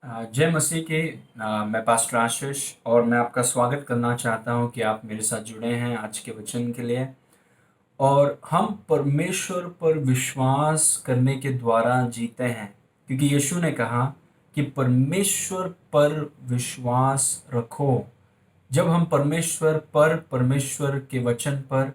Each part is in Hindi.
जय मसीह के। मैं पास्टर आशीष और मैं आपका स्वागत करना चाहता हूं कि आप मेरे साथ जुड़े हैं आज के वचन के लिए। और हम परमेश्वर पर विश्वास करने के द्वारा जीते हैं, क्योंकि यीशु ने कहा कि परमेश्वर पर विश्वास रखो। जब हम परमेश्वर के वचन पर,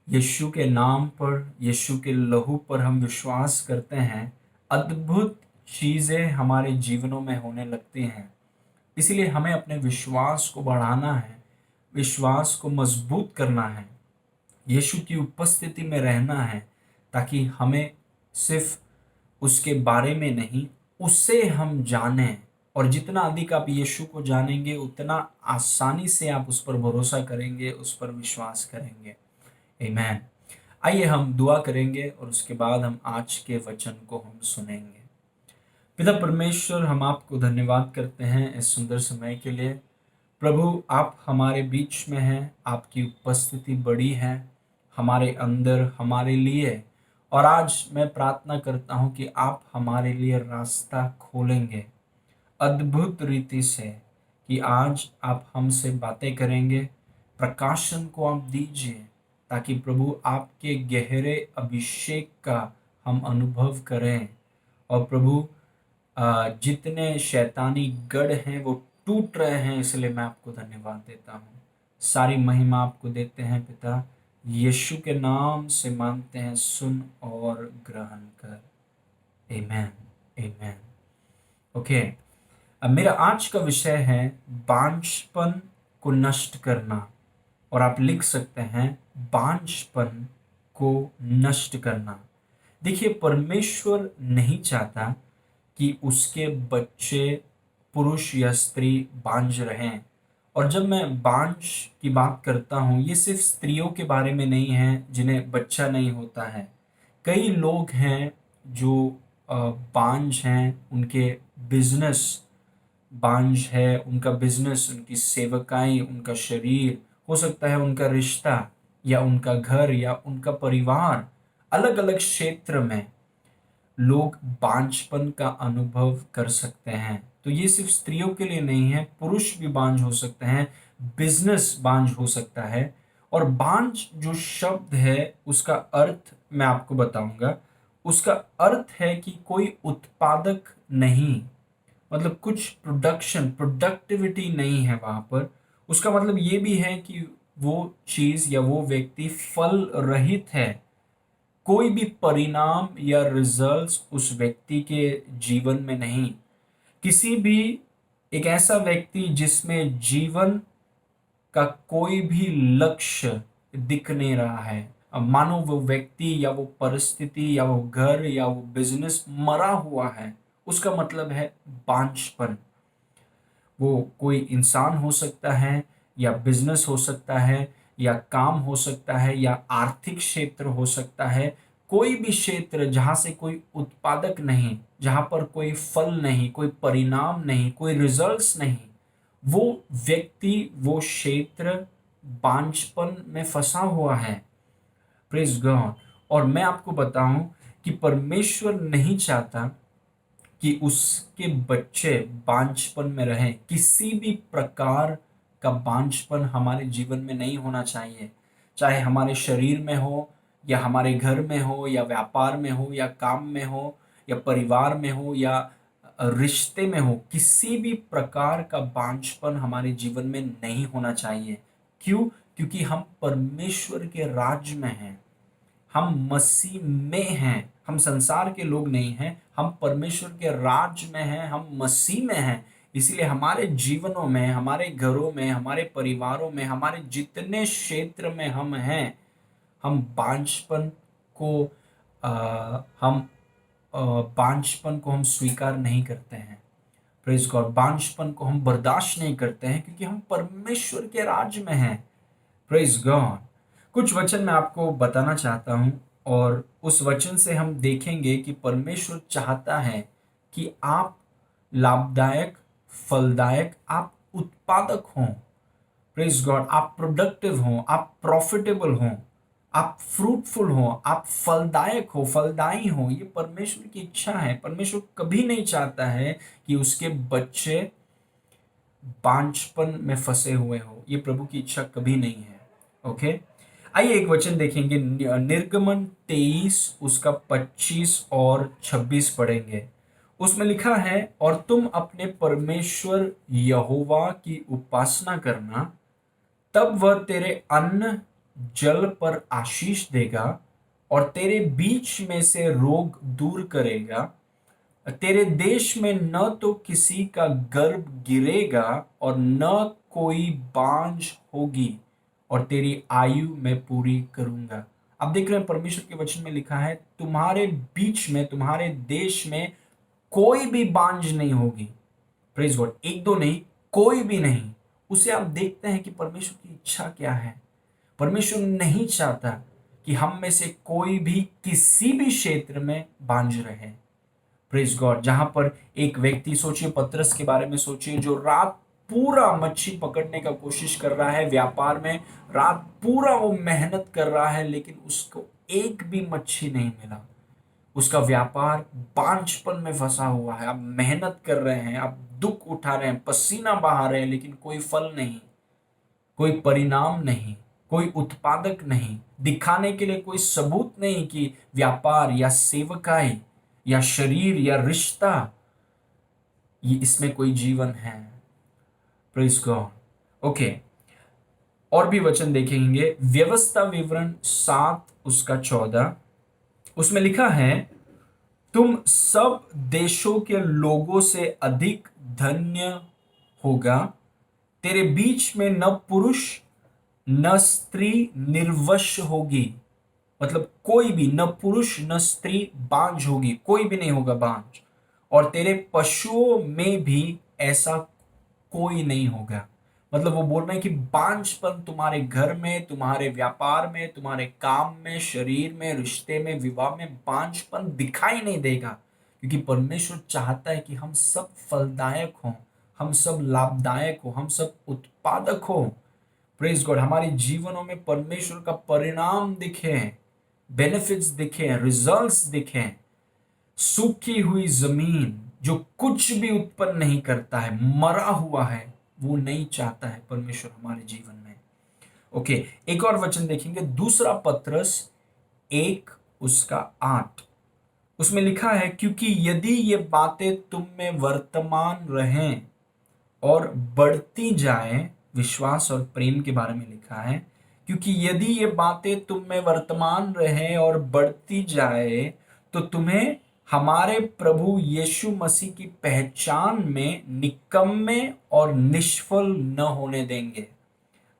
यीशु के नाम पर, यीशु के लहू पर हम विश्वास करते हैं, अद्भुत चीजें हमारे जीवनों में होने लगती हैं। इसीलिए हमें अपने विश्वास को बढ़ाना है, विश्वास को मजबूत करना है, यीशु की उपस्थिति में रहना है, ताकि हमें सिर्फ उसके बारे में नहीं, उससे हम जानें। और जितना अधिक आप यीशु को जानेंगे, उतना आसानी से आप उस पर भरोसा करेंगे, उस पर विश्वास करेंगे। आमीन। आइए हम दुआ करेंगे और उसके बाद हम आज के वचन को हम सुनेंगे। पिता परमेश्वर, हम आपको धन्यवाद करते हैं इस सुंदर समय के लिए। प्रभु, आप हमारे बीच में हैं, आपकी उपस्थिति बड़ी है हमारे अंदर, हमारे लिए। और आज मैं प्रार्थना करता हूं कि आप हमारे लिए रास्ता खोलेंगे अद्भुत रीति से, कि आज आप हमसे बातें करेंगे, प्रकाशन को आप दीजिए, ताकि प्रभु आपके गहरे अभिषेक का हम अनुभव करें। और प्रभु, जितने शैतानी गढ़ हैं वो टूट रहे हैं, इसलिए मैं आपको धन्यवाद देता हूँ। सारी महिमा आपको देते हैं पिता, यीशु के नाम से मांगते हैं, सुन और ग्रहण कर। आमेन। आमेन। ओके। अब मेरा आज का विषय है बांझपन को नष्ट करना। और आप लिख सकते हैं बांझपन को नष्ट करना। देखिए, परमेश्वर नहीं चाहता कि उसके बच्चे, पुरुष या स्त्री, बांझ रहें। और जब मैं बांझ की बात करता हूँ, ये सिर्फ स्त्रियों के बारे में नहीं है जिन्हें बच्चा नहीं होता है। कई लोग हैं जो बांझ हैं, उनके बिजनेस बांझ है, उनका बिजनेस, उनकी सेवकाई, उनका शरीर, हो सकता है उनका रिश्ता या उनका घर या उनका परिवार, अलग अलग क्षेत्र में लोग बांझपन का अनुभव कर सकते हैं। तो ये सिर्फ स्त्रियों के लिए नहीं है, पुरुष भी बांझ हो सकते हैं, बिजनेस बांझ हो सकता है। और बांझ जो शब्द है, उसका अर्थ मैं आपको बताऊंगा। उसका अर्थ है कि कोई उत्पादक नहीं, मतलब कुछ प्रोडक्टिविटी नहीं है वहां पर। उसका मतलब ये भी है कि वो चीज या वो व्यक्ति फल रहित है। कोई भी परिणाम या रिजल्ट्स उस व्यक्ति के जीवन में नहीं। किसी भी एक ऐसा व्यक्ति जिसमें जीवन का कोई भी लक्ष्य दिख नहीं रहा है। अब मानो वो व्यक्ति या वो परिस्थिति या वो घर या वो बिजनेस मरा हुआ है, उसका मतलब है बांझपन। वो कोई इंसान हो सकता है, या बिजनेस हो सकता है, या काम हो सकता है, या आर्थिक क्षेत्र हो सकता है। कोई भी क्षेत्र जहां से कोई उत्पादक नहीं, जहां पर कोई फल नहीं, कोई परिणाम नहीं, कोई रिजल्ट्स नहीं, वो व्यक्ति, वो क्षेत्र बांझपन में फंसा हुआ है। Praise God. और मैं आपको बताऊं कि परमेश्वर नहीं चाहता कि उसके बच्चे बांझपन में रहें। किसी भी प्रकार का बांझपन हमारे जीवन में नहीं होना चाहिए, चाहे हमारे शरीर में हो, या हमारे घर में हो, या व्यापार में हो, या काम में हो, या परिवार में हो, या रिश्ते में हो। किसी भी प्रकार का बांझपन हमारे जीवन में नहीं होना चाहिए। क्यों? क्योंकि हम परमेश्वर के राज्य में हैं, हम मसीह में हैं, हम संसार के लोग नहीं हैं, हम परमेश्वर के राज्य में हैं, हम मसीह में हैं। इसलिए हमारे जीवनों में, हमारे घरों में, हमारे परिवारों में, हमारे जितने क्षेत्र में हम हैं, हम बांझपन को हम बांझपन को हम स्वीकार नहीं करते हैं। Praise God. बांझपन को हम बर्दाश्त नहीं करते हैं, क्योंकि हम परमेश्वर के राज्य में हैं। Praise God. कुछ वचन मैं आपको बताना चाहता हूं, और उस वचन से हम देखेंगे कि परमेश्वर चाहता है कि आप लाभदायक, फलदायक, आप उत्पादक हों। Praise God. आप प्रोडक्टिव हों, आप प्रॉफिटेबल हों। आप फ्रूटफुल हो, आप फलदायक हो, फलदायी हो। ये परमेश्वर की इच्छा है। परमेश्वर कभी नहीं चाहता है कि उसके बच्चे बांझपन में फंसे हुए हो। ये प्रभु की इच्छा कभी नहीं है। ओके, आइए एक वचन देखेंगे, निर्गमन 23 उसका 25 और 26 पढ़ेंगे। उसमें लिखा है, और तुम अपने परमेश्वर यहोवा की उपासना करना, तब वह तेरे अन्न जल पर आशीष देगा और तेरे बीच में से रोग दूर करेगा। तेरे देश में न तो किसी का गर्भ गिरेगा और न कोई बांझ होगी, और तेरी आयु मैं पूरी करूंगा। आप देख रहे हैं परमेश्वर के वचन में लिखा है, तुम्हारे बीच में, तुम्हारे देश में कोई भी बांझ नहीं होगी। प्रेज गॉड, एक दो नहीं, कोई भी नहीं। उसे आप देखते हैं कि परमेश्वर की इच्छा क्या है। परमेश्वर नहीं चाहता कि हम में से कोई भी किसी भी क्षेत्र में बांझ रहे। प्रेज गॉड, जहां पर एक व्यक्ति, सोचिए पतरस के बारे में सोचिए, जो रात पूरा मच्छी पकड़ने का कोशिश कर रहा है, व्यापार में रात पूरा वो मेहनत कर रहा है, लेकिन उसको एक भी मच्छी नहीं मिला। उसका व्यापार बांझपन में फंसा हुआ है। आप मेहनत कर रहे हैं, आप दुख उठा रहे हैं, पसीना बहा रहे हैं, लेकिन कोई फल नहीं, कोई परिणाम नहीं, कोई उत्पादक नहीं, दिखाने के लिए कोई सबूत नहीं कि व्यापार या सेवकाई या शरीर या रिश्ता, ये इसमें कोई जीवन है। Praise God. ओके, और भी वचन देखेंगे, व्यवस्था विवरण 7 उसका 14। उसमें लिखा है, तुम सब देशों के लोगों से अधिक धन्य होगा। तेरे बीच में न पुरुष न स्त्री निर्वश होगी। मतलब कोई भी, न पुरुष न स्त्री बांझ होगी, कोई भी नहीं होगा बांझ। और तेरे पशुओं में भी ऐसा कोई नहीं होगा। मतलब वो बोल रहे हैं कि बांझपन तुम्हारे घर में, तुम्हारे व्यापार में, तुम्हारे काम में, शरीर में, रिश्ते में, विवाह में बांझपन दिखाई नहीं देगा, क्योंकि परमेश्वर चाहता है कि हम सब फलदायक हों, हम सब लाभदायक हो, हम सब उत्पादक हो। प्रेज गॉड, हमारे जीवनों में परमेश्वर का परिणाम दिखे, बेनिफिट्स दिखे, रिजल्ट्स दिखे। सूखी हुई जमीन जो कुछ भी उत्पन्न नहीं करता है, मरा हुआ है, वो नहीं चाहता है परमेश्वर हमारे जीवन में। ओके, एक और वचन देखेंगे, दूसरा पत्रस 1 उसका 8। उसमें लिखा है, क्योंकि यदि ये बातें तुम में वर्तमान रहें और बढ़ती जाए, विश्वास और प्रेम के बारे में लिखा है, क्योंकि यदि ये बातें तुम में वर्तमान रहे और बढ़ती जाए, तो तुम्हें हमारे प्रभु यीशु मसीह की पहचान में निकम्मे और निष्फल न होने देंगे।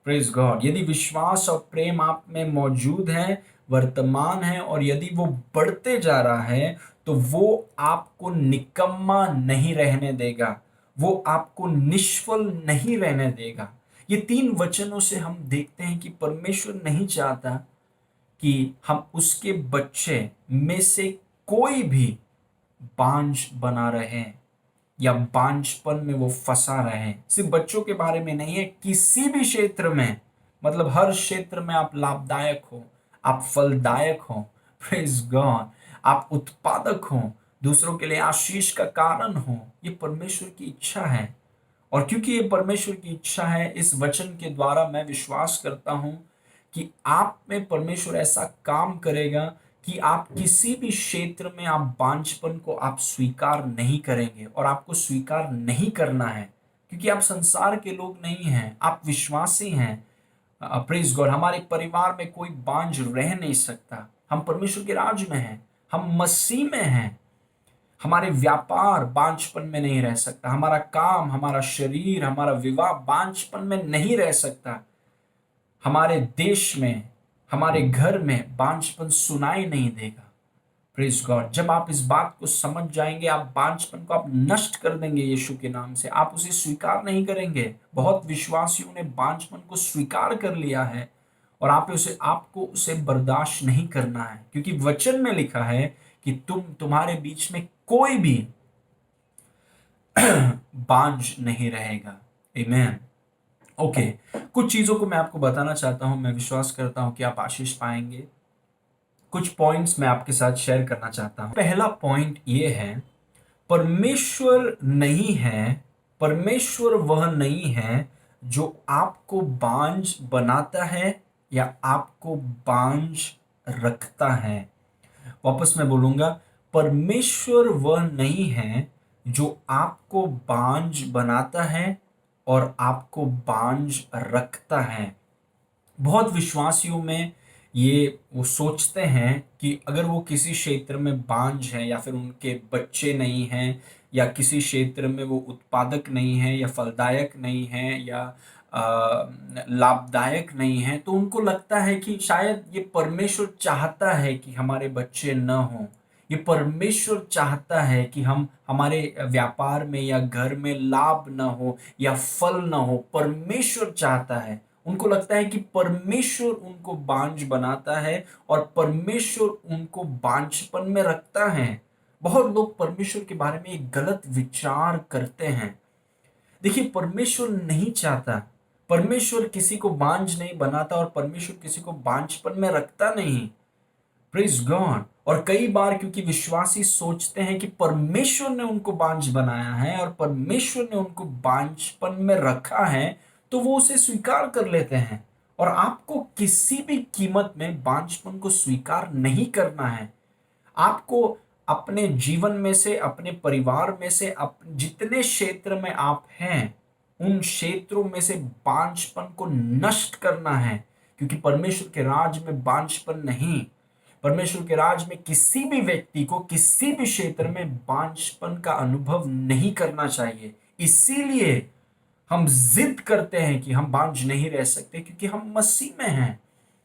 प्रेज गॉड, यदि विश्वास और प्रेम आप में मौजूद है, वर्तमान है, और यदि वो बढ़ते जा रहा है, तो वो आपको निकम्मा नहीं रहने देगा, वो आपको निष्फल नहीं रहने देगा। ये 3 वचनों से हम देखते हैं कि परमेश्वर नहीं चाहता कि हम उसके बच्चे में से कोई भी बांझ बना रहे या बांझपन में वो फंसा रहे। सिर्फ बच्चों के बारे में नहीं है, किसी भी क्षेत्र में, मतलब हर क्षेत्र में आप लाभदायक हो, आप फलदायक हो। प्रेज गॉड, आप उत्पादक हो, दूसरों के लिए आशीष का कारण हो। ये परमेश्वर की इच्छा है। और क्योंकि ये परमेश्वर की इच्छा है, इस वचन के द्वारा मैं विश्वास करता हूं कि आप में परमेश्वर ऐसा काम करेगा कि आप किसी भी क्षेत्र में आप बांझपन को आप स्वीकार नहीं करेंगे, और आपको स्वीकार नहीं करना है, क्योंकि आप संसार के लोग नहीं हैं, आप विश्वासी हैं। प्रेज गॉड, हमारे परिवार में कोई बांझ रह नहीं सकता। हम परमेश्वर के राज में हैं, हम मसीह में हैं। हमारे व्यापार बांझपन में नहीं रह सकता, हमारा काम, हमारा शरीर, हमारा विवाह बांझपन में नहीं रह सकता। हमारे देश में, हमारे घर में बांझपन सुनाई नहीं देगा। प्रेज गॉड, जब आप इस बात को समझ जाएंगे, आप बांझपन को आप नष्ट कर देंगे यीशु के नाम से, आप उसे स्वीकार नहीं करेंगे। बहुत विश्वासियों ने बांझपन को स्वीकार कर लिया है, और आपको उसे बर्दाश्त नहीं करना है, क्योंकि वचन में लिखा है कि तुम्हारे बीच में कोई भी बांझ नहीं रहेगा। आमेन। ओके, कुछ चीज़ों को मैं आपको बताना चाहता हूँ, मैं विश्वास करता हूँ कि आप आशीष पाएँगे। कुछ पॉइंट्स मैं आपके साथ शेयर करना चाहता हूँ। पहला पॉइंट ये है, परमेश्वर नहीं है, परमेश्वर वह नहीं है जो आपको बाँझ बनाता है या आपको बाँझ रखता है। वापस मैं बोलूँगा, परमेश्वर वह नहीं है जो आपको बाँझ बनाता है और आपको बाँझ रखता है। बहुत विश्वासियों में ये वो सोचते हैं कि अगर वो किसी क्षेत्र में बांझ हैं या फिर उनके बच्चे नहीं हैं या किसी क्षेत्र में वो उत्पादक नहीं है या फलदायक नहीं है या लाभदायक नहीं है, तो उनको लगता है कि शायद ये परमेश्वर चाहता है कि हमारे बच्चे न हों। ये परमेश्वर चाहता है कि हम हमारे व्यापार में या घर में लाभ न हो या फल न हो। परमेश्वर चाहता है, उनको लगता है कि परमेश्वर उनको बांझ बनाता है और परमेश्वर उनको बांझपन में रखता है। बहुत लोग परमेश्वर के बारे में एक गलत विचार करते हैं। देखिए, परमेश्वर नहीं चाहता, परमेश्वर किसी को बांझ नहीं बनाता और परमेश्वर किसी को बांझपन में रखता नहीं। Praise God. और कई बार क्योंकि विश्वासी सोचते हैं कि परमेश्वर ने उनको बांझ बनाया है और परमेश्वर ने उनको बांझपन में रखा है, तो वो उसे स्वीकार कर लेते हैं। और आपको किसी भी कीमत में बांझपन को स्वीकार नहीं करना है। आपको अपने जीवन में से, अपने परिवार में से, जितने क्षेत्र में आप हैं, उन क्षेत्रों में से बांझपन को नष्ट करना है। क्योंकि परमेश्वर के राज में बांझपन नहीं। परमेश्वर के राज में किसी भी व्यक्ति को किसी भी क्षेत्र में बांझपन का अनुभव नहीं करना चाहिए। इसीलिए हम जिद करते हैं कि हम बांझ नहीं रह सकते, क्योंकि हम मसीह में हैं,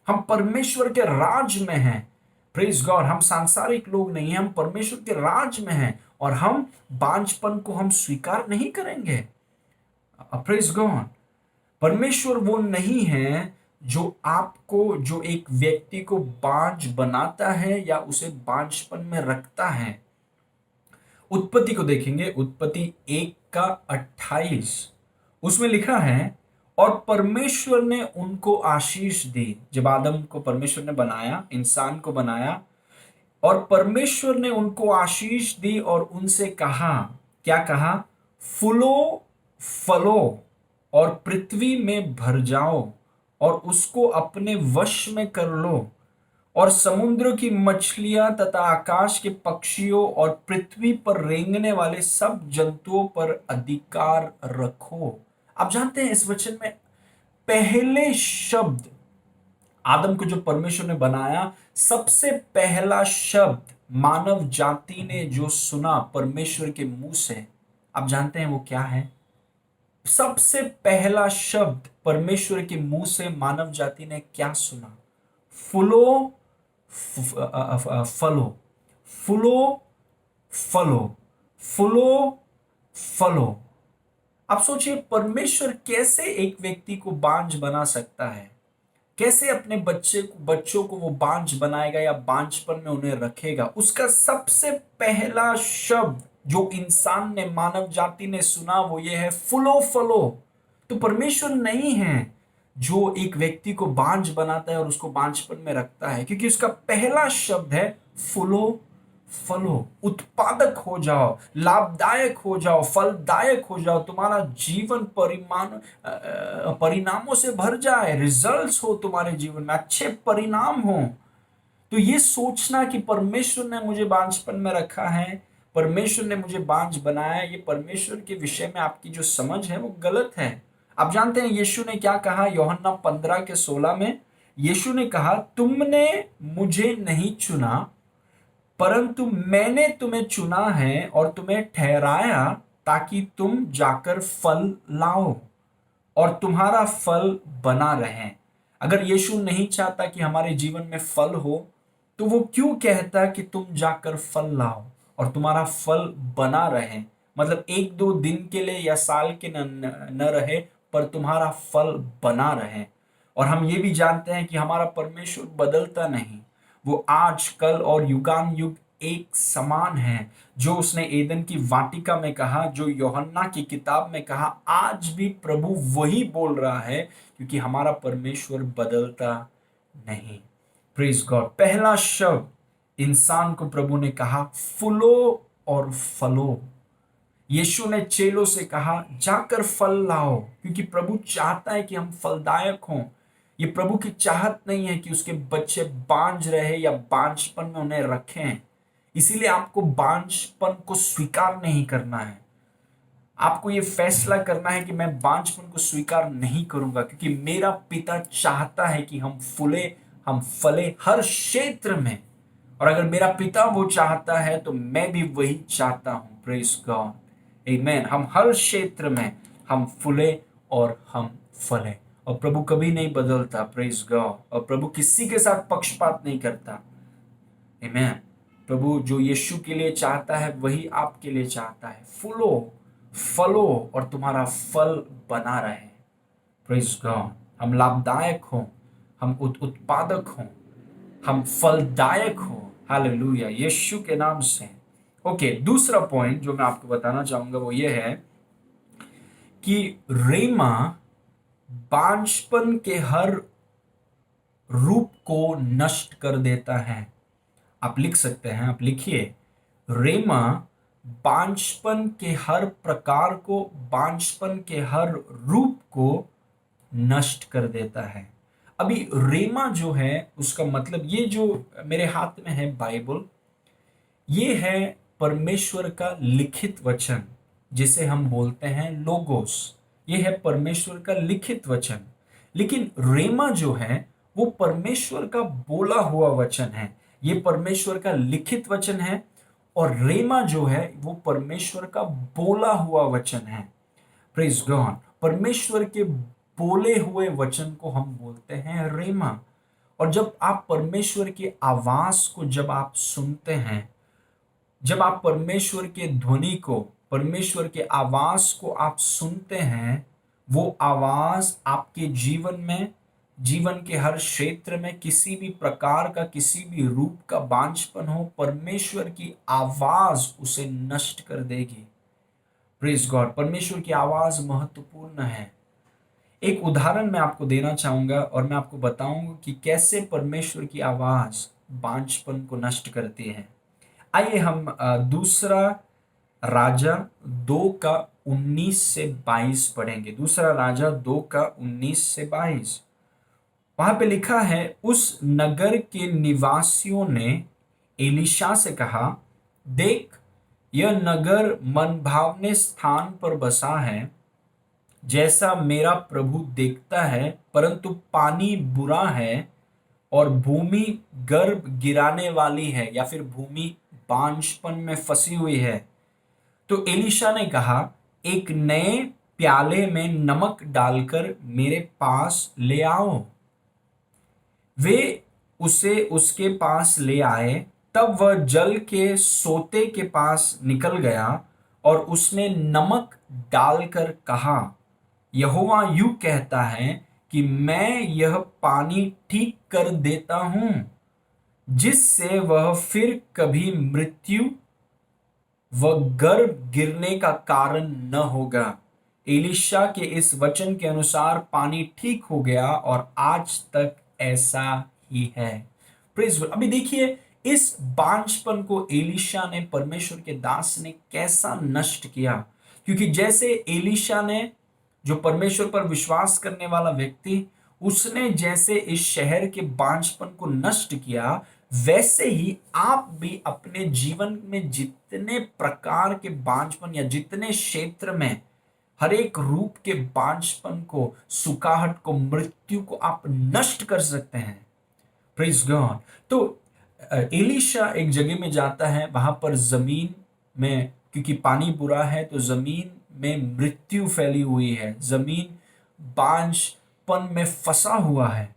हम परमेश्वर के राज में हैं। Praise God. हम सांसारिक लोग नहीं हैं, हम परमेश्वर के राज में हैं और हम बांझपन को हम स्वीकार नहीं करेंगे। Praise God. परमेश्वर वो नहीं है जो एक व्यक्ति को बांझ बनाता है या उसे बांझपन में रखता है। उत्पत्ति को देखेंगे, उत्पत्ति 1:28, उसमें लिखा है, और परमेश्वर ने उनको आशीष दी। जब आदम को परमेश्वर ने बनाया, इंसान को बनाया, और परमेश्वर ने उनको आशीष दी और उनसे कहा, क्या कहा? फूलो, फलो और पृथ्वी में भर जाओ और उसको अपने वश में कर लो और समुद्र की मछलियां तथा आकाश के पक्षियों और पृथ्वी पर रेंगने वाले सब जंतुओं पर अधिकार रखो। आप जानते हैं, इस वचन में पहले शब्द, आदम को जो परमेश्वर ने बनाया, सबसे पहला शब्द मानव जाति ने जो सुना परमेश्वर के मुंह से, आप जानते हैं वो क्या है? सबसे पहला शब्द परमेश्वर के मुंह से मानव जाति ने क्या सुना? फूलो, फलो, फूलो, फलो, फूलो, फलो। आप सोचिए, परमेश्वर कैसे एक व्यक्ति को बांझ बना सकता है? कैसे अपने बच्चों को वो बांझ बनाएगा या बांझपन में उन्हें रखेगा? उसका सबसे पहला शब्द जो इंसान ने, मानव जाति ने सुना, वो ये है, फूलो, फलो। तो परमेश्वर नहीं है जो एक व्यक्ति को बांझ बनाता है और उसको बांझपन में रखता है, क्योंकि उसका पहला शब्द है फूलो, फलो। उत्पादक हो जाओ, लाभदायक हो जाओ, फलदायक हो जाओ, तुम्हारा जीवन परिणामों से भर जाए, रिजल्ट्स हो तुम्हारे जीवन में, अच्छे परिणाम हो। तो ये सोचना कि परमेश्वर ने मुझे बांझपन में रखा है, परमेश्वर ने मुझे बांझ बनाया है, ये परमेश्वर के विषय में आपकी जो समझ है वो गलत है। आप जानते हैं यीशु ने क्या कहा? यूहन्ना 15:16 में यीशु ने कहा, तुमने मुझे नहीं चुना, परंतु मैंने तुम्हें चुना है और तुम्हें ठहराया ताकि तुम जाकर फल लाओ और तुम्हारा फल बना रहे। अगर यीशु नहीं चाहता कि हमारे जीवन में फल हो, तो वो क्यों कहता कि तुम जाकर फल लाओ और तुम्हारा फल बना रहे? मतलब एक दो दिन के लिए या साल के न रहे, पर तुम्हारा फल बना रहे। और हम ये भी जानते हैं कि हमारा परमेश्वर बदलता नहीं, वो आज, कल और युगान युग एक समान है। जो उसने एदन की वाटिका में कहा, जो यूहन्ना की किताब में कहा, आज भी प्रभु वही बोल रहा है, क्योंकि हमारा परमेश्वर बदलता नहीं। Praise God. पहला शब्द इंसान को प्रभु ने कहा फूलो और फलो। यीशु ने चेलों से कहा जाकर फल लाओ, क्योंकि प्रभु चाहता है कि हम फलदायक हों। ये प्रभु की चाहत नहीं है कि उसके बच्चे बांझ रहे या बांझपन में उन्हें रखें। इसीलिए आपको बांझपन को स्वीकार नहीं करना है। आपको ये फैसला करना है कि मैं बांझपन को स्वीकार नहीं करूंगा, क्योंकि मेरा पिता चाहता है कि हम फूले, हम फले हर क्षेत्र में। और अगर मेरा पिता वो चाहता है तो मैं भी वही चाहता हूं। प्रेज गॉड, आमेन। हम हर क्षेत्र में हम फूले और हम फले, और प्रभु कभी नहीं बदलता। Praise God. और प्रभु किसी के साथ पक्षपात नहीं करता। आमेन। प्रभु जो यीशु के लिए चाहता है वही आपके लिए चाहता है। फूलो, फलो और तुम्हारा फल बना रहे। Praise God. हम लाभदायक हों, हम उत्पादक हों, हम फलदायक हों। हालेलुया, यीशु के नाम से। ओके, दूसरा पॉइंट जो मैं आपको बताना चाहूंगा वो ये है कि रेमा बांझपन के हर रूप को नष्ट कर देता है। आप लिख सकते हैं, आप लिखिए, रेमा बांझपन के हर प्रकार को, बांझपन के हर रूप को नष्ट कर देता है। अभी रेमा जो है उसका मतलब, ये जो मेरे हाथ में है बाइबल, ये है परमेश्वर का लिखित वचन, जिसे हम बोलते हैं लोगोस। ये है परमेश्वर का लिखित वचन। लेकिन रेमा जो है वो परमेश्वर का बोला हुआ वचन है। ये परमेश्वर का लिखित वचन है, और रेमा जो है वो परमेश्वर का बोला हुआ वचन है। Praise God. परमेश्वर के बोले हुए वचन को हम बोलते हैं रेमा। और जब आप परमेश्वर की आवाज को जब आप सुनते हैं, जब आप परमेश्वर के ध्वनि को, परमेश्वर के आवाज को आप सुनते हैं, वो आवाज आपके जीवन में, जीवन के हर क्षेत्र में किसी भी प्रकार का, किसी भी रूप का बांझपन हो, परमेश्वर की आवाज उसे नष्ट कर देगी। Praise God. परमेश्वर की आवाज महत्वपूर्ण है। एक उदाहरण मैं आपको देना चाहूंगा और मैं आपको बताऊंगा कि कैसे परमेश्वर की आवाज बांझपन को नष्ट करती है। आइए हम दूसरा राजा 2 का 19 से 22 पढ़ेंगे। दूसरा राजा 2 का 19 से 22। वहां पे लिखा है, उस नगर के निवासियों ने एलीशा से कहा, देख, यह नगर मनभावने स्थान पर बसा है, जैसा मेरा प्रभु देखता है, परंतु पानी बुरा है और भूमि गर्भ गिराने वाली है, या फिर भूमि बांझपन में फंसी हुई है। तो एलीशा ने कहा, एक नए प्याले में नमक डालकर मेरे पास ले आओ। वे उसे उसके पास ले आए। तब वह जल के सोते के पास निकल गया और उसने नमक डालकर कहा, यहोवा यूं कहता है कि मैं यह पानी ठीक कर देता हूं, जिससे वह फिर कभी मृत्यु व गर्भ गिरने का कारण न होगा। एलीशा के इस वचन के अनुसार पानी ठीक हो गया और आज तक ऐसा ही है। Praise God. अभी देखिए, इस बांझपन को एलीशा ने, परमेश्वर के दास ने कैसा नष्ट किया। क्योंकि जैसे एलीशा ने, जो परमेश्वर पर विश्वास करने वाला व्यक्ति, उसने जैसे इस शहर के बांझपन को नष्ट किया, वैसे ही आप भी अपने जीवन में जितने प्रकार के बांझपन या जितने क्षेत्र में हर एक रूप के बांझपन को, सुखाहट को, मृत्यु को आप नष्ट कर सकते हैं। Praise God. तो एलीशा एक जगह में जाता है, वहां पर जमीन में, क्योंकि पानी बुरा है तो जमीन में मृत्यु फैली हुई है, जमीन बांझपन में फंसा हुआ है।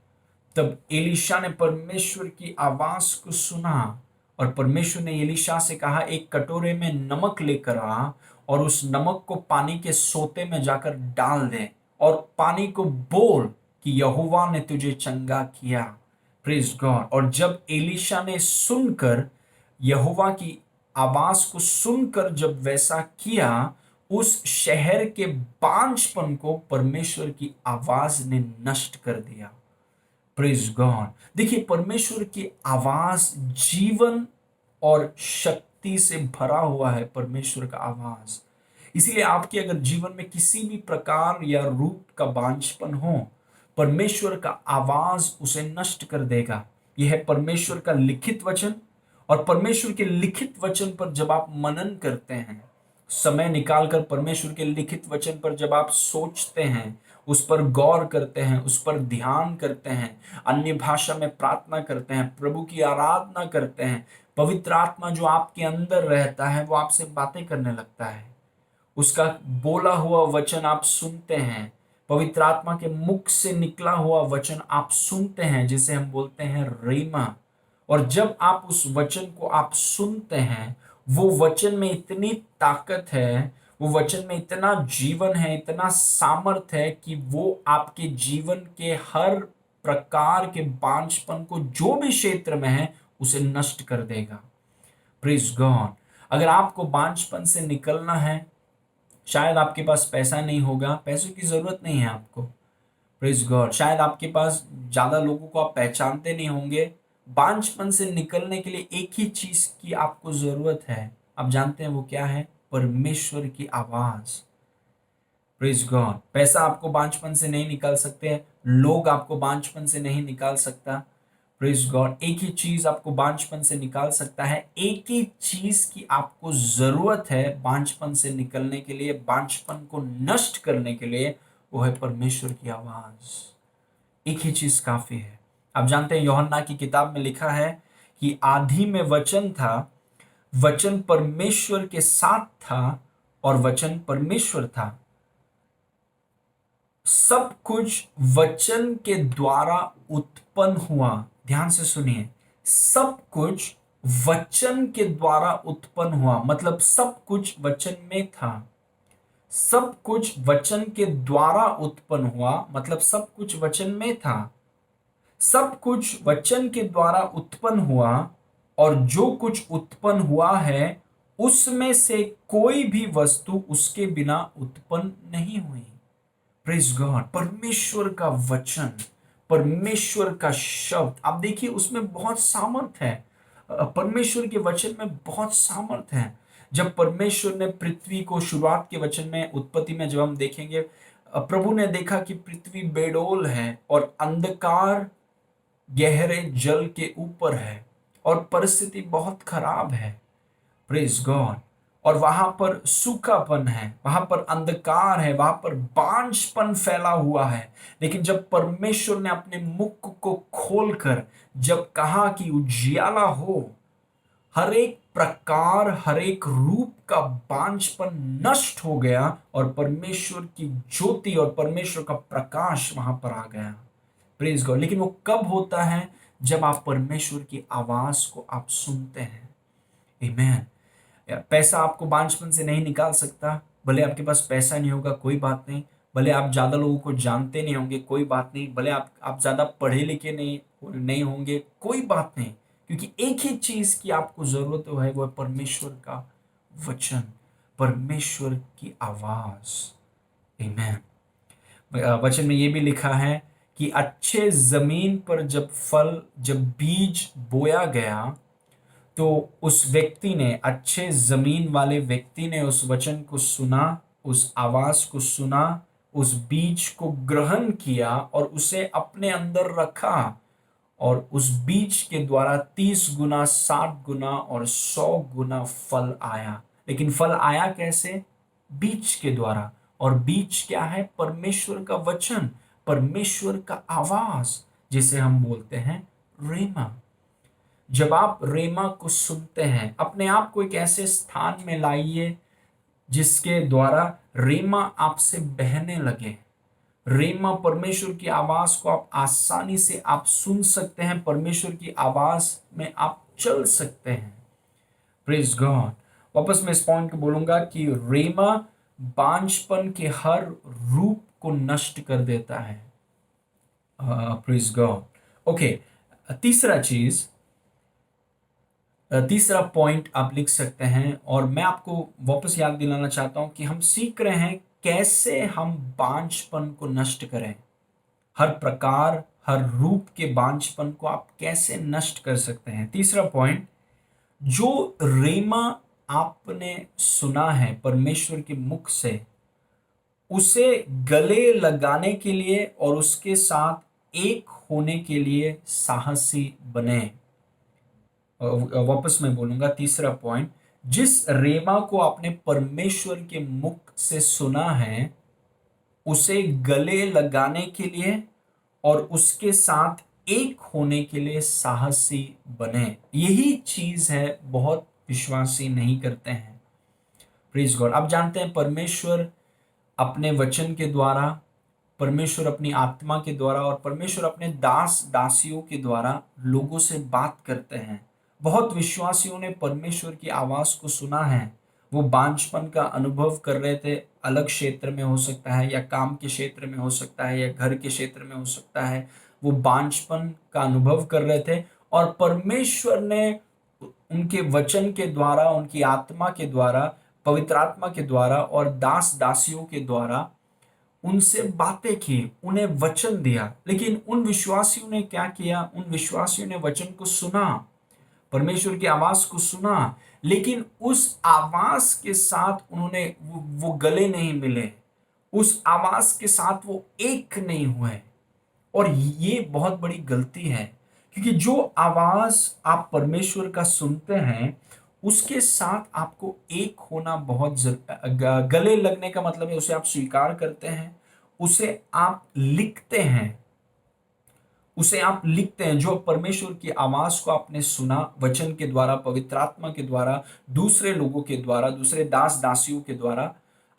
तब एलीशा ने परमेश्वर की आवाज को सुना, और परमेश्वर ने एलीशा से कहा, एक कटोरे में नमक लेकर आ और उस नमक को पानी के सोते में जाकर डाल दे, और पानी को बोल कि यहोवा ने तुझे चंगा किया। Praise God. और जब एलीशा ने सुनकर यहोवा की आवाज को सुनकर जब वैसा किया, उस शहर के बांझपन को परमेश्वर की आवाज ने नष्ट कर दिया। Praise God. देखिए, परमेश्वर की आवाज जीवन और शक्ति से भरा हुआ है, परमेश्वर का आवाज। इसीलिए आपके अगर जीवन में किसी भी प्रकार या रूप का बांझपन हो, परमेश्वर का आवाज उसे नष्ट कर देगा। यह है परमेश्वर का लिखित वचन। और परमेश्वर के लिखित वचन पर जब आप मनन करते हैं, समय निकालकर परमेश्वर के लिखित वचन पर जब आप सोचते हैं, उस पर गौर करते हैं, उस पर ध्यान करते हैं, अन्य भाषा में प्रार्थना करते हैं, प्रभु की आराधना करते हैं, पवित्र आत्मा जो आपके अंदर रहता है वो आपसे बातें करने लगता है। उसका बोला हुआ वचन आप सुनते हैं, पवित्र आत्मा के मुख से निकला हुआ वचन आप सुनते हैं, जिसे हम बोलते हैं रेमा। और जब आप उस वचन को आप सुनते हैं, वो वचन में इतनी ताकत है, वो वचन में इतना जीवन है, इतना सामर्थ है कि वो आपके जीवन के हर प्रकार के बांझपन को, जो भी क्षेत्र में है, उसे नष्ट कर देगा। Praise God. अगर आपको बांझपन से निकलना है, शायद आपके पास पैसा नहीं होगा, पैसों की जरूरत नहीं है आपको। Praise God. शायद आपके पास ज्यादा लोगों को आप पहचानते नहीं होंगे। बांझपन से निकलने के लिए एक ही चीज की आपको जरूरत है, आप जानते हैं वो क्या है? परमेश्वर की आवाज। Praise God. पैसा आपको बांझपन से नहीं निकाल सकते, लोग आपको बांझपन से नहीं निकाल सकता। Praise God. एक ही चीज आपको बांझपन से निकाल सकता है, एक ही चीज की आपको जरूरत है बांझपन से निकलने के लिए, बांझपन को नष्ट करने के लिए, वो है परमेश्वर की आवाज। एक ही चीज काफी है। आप जानते हैं यूहन्ना की किताब में लिखा है कि आदि में वचन था, वचन परमेश्वर के साथ था और वचन परमेश्वर था। सब कुछ वचन के द्वारा उत्पन्न हुआ। ध्यान से सुनिए, सब कुछ वचन के द्वारा उत्पन्न हुआ, मतलब सब कुछ वचन में था। सब कुछ वचन के द्वारा उत्पन्न हुआ, मतलब सब कुछ वचन में था। सब कुछ वचन के द्वारा उत्पन्न हुआ, और जो कुछ उत्पन्न हुआ है उसमें से कोई भी वस्तु उसके बिना उत्पन्न नहीं हुई। Praise God. परमेश्वर का वचन, परमेश्वर का शब्द, आप देखिए उसमें बहुत सामर्थ है। परमेश्वर के वचन में बहुत सामर्थ है। जब परमेश्वर ने पृथ्वी को, शुरुआत के वचन में, उत्पत्ति में जब हम देखेंगे, प्रभु ने देखा कि पृथ्वी बेडोल है और अंधकार गहरे जल के ऊपर है और परिस्थिति बहुत खराब है। Praise God. और वहां पर सूखापन है, वहां पर अंधकार है, वहां पर बांझपन फैला हुआ है। लेकिन जब परमेश्वर ने अपने मुख को खोलकर जब कहा कि उजियाला हो, हर एक प्रकार, हर एक रूप का बांझपन नष्ट हो गया और परमेश्वर की ज्योति और परमेश्वर का प्रकाश वहां पर आ गया। Praise God. लेकिन वो कब होता है? जब आप परमेश्वर की आवाज को आप सुनते हैं। आमेन। पैसा आपको बांझपन से नहीं निकाल सकता। भले आपके पास पैसा नहीं होगा, कोई बात नहीं। भले आप ज्यादा लोगों को जानते नहीं होंगे, कोई बात नहीं। भले आप ज्यादा पढ़े लिखे नहीं होंगे, कोई बात नहीं। क्योंकि एक ही चीज की आपको जरूरत है, वो है परमेश्वर का वचन, परमेश्वर की आवाज। आमेन। वचन में ये भी लिखा है कि अच्छे जमीन पर जब बीज बोया गया, तो उस व्यक्ति ने, अच्छे जमीन वाले व्यक्ति ने उस वचन को सुना, उस आवाज को सुना, उस बीज को ग्रहण किया और उसे अपने अंदर रखा। और उस बीज के द्वारा 30 गुना, 60 गुना और 100 गुना फल आया। लेकिन फल आया कैसे? बीज के द्वारा। और बीज क्या है? परमेश्वर का वचन, परमेश्वर का आवाज, जिसे हम बोलते हैं रेमा। जब आप रेमा को सुनते हैं, अपने आप को एक ऐसे स्थान में लाइए जिसके द्वारा रेमा आपसे बहने लगे। रेमा, परमेश्वर की आवाज को आप आसानी से आप सुन सकते हैं, परमेश्वर की आवाज में आप चल सकते हैं। Praise God. वापस मैं इस पॉइंट को बोलूंगा कि रेमा बांझपन के हर रूप को नष्ट कर देता है। Praise God. ओके, तीसरा चीज, तीसरा पॉइंट आप लिख सकते हैं, और मैं आपको वापस याद दिलाना चाहता हूं कि हम सीख रहे हैं कैसे हम बांझपन को नष्ट करें। हर प्रकार, हर रूप के बांझपन को आप कैसे नष्ट कर सकते हैं। तीसरा पॉइंट, जो रेमा आपने सुना है परमेश्वर के मुख से, उसे गले लगाने के लिए और उसके साथ एक होने के लिए साहसी बने। वापस मैं बोलूंगा, तीसरा पॉइंट, जिस रेमा को आपने परमेश्वर के मुख से सुना है, उसे गले लगाने के लिए और उसके साथ एक होने के लिए साहसी बने। यही चीज है बहुत विश्वासी नहीं करते हैं। प्रीज गॉड। आप जानते हैं परमेश्वर अपने वचन के द्वारा, परमेश्वर अपनी आत्मा के द्वारा और परमेश्वर अपने दास दासियों के द्वारा लोगों से बात करते हैं। बहुत विश्वासियों ने परमेश्वर की आवाज को सुना है। वो बांझपन का अनुभव कर रहे थे, अलग क्षेत्र में हो सकता है या काम के क्षेत्र में हो सकता है या घर के क्षेत्र में हो सकता है। वो बांझपन का अनुभव कर रहे थे और परमेश्वर ने उनके वचन के द्वारा, उनकी आत्मा के द्वारा, पवित्र आत्मा के द्वारा और दास दासियों के द्वारा उनसे बातें की, उन्हें वचन दिया। लेकिन उन विश्वासियों ने क्या किया? उन विश्वासियों ने वचन को सुना, परमेश्वर की आवाज को सुना, लेकिन उस आवाज के साथ उन्होंने वो गले नहीं मिले, उस आवाज के साथ वो एक नहीं हुए। और ये बहुत बड़ी गलती है, क्योंकि जो आवाज आप परमेश्वर का सुनते हैं उसके साथ आपको एक होना बहुत गले लगने का मतलब है उसे आप स्वीकार करते हैं, उसे आप लिखते हैं, उसे आप लिखते हैं। जो परमेश्वर की आवाज को आपने सुना वचन के द्वारा, पवित्र आत्मा के द्वारा, दूसरे लोगों के द्वारा, दूसरे दास दासियों के द्वारा,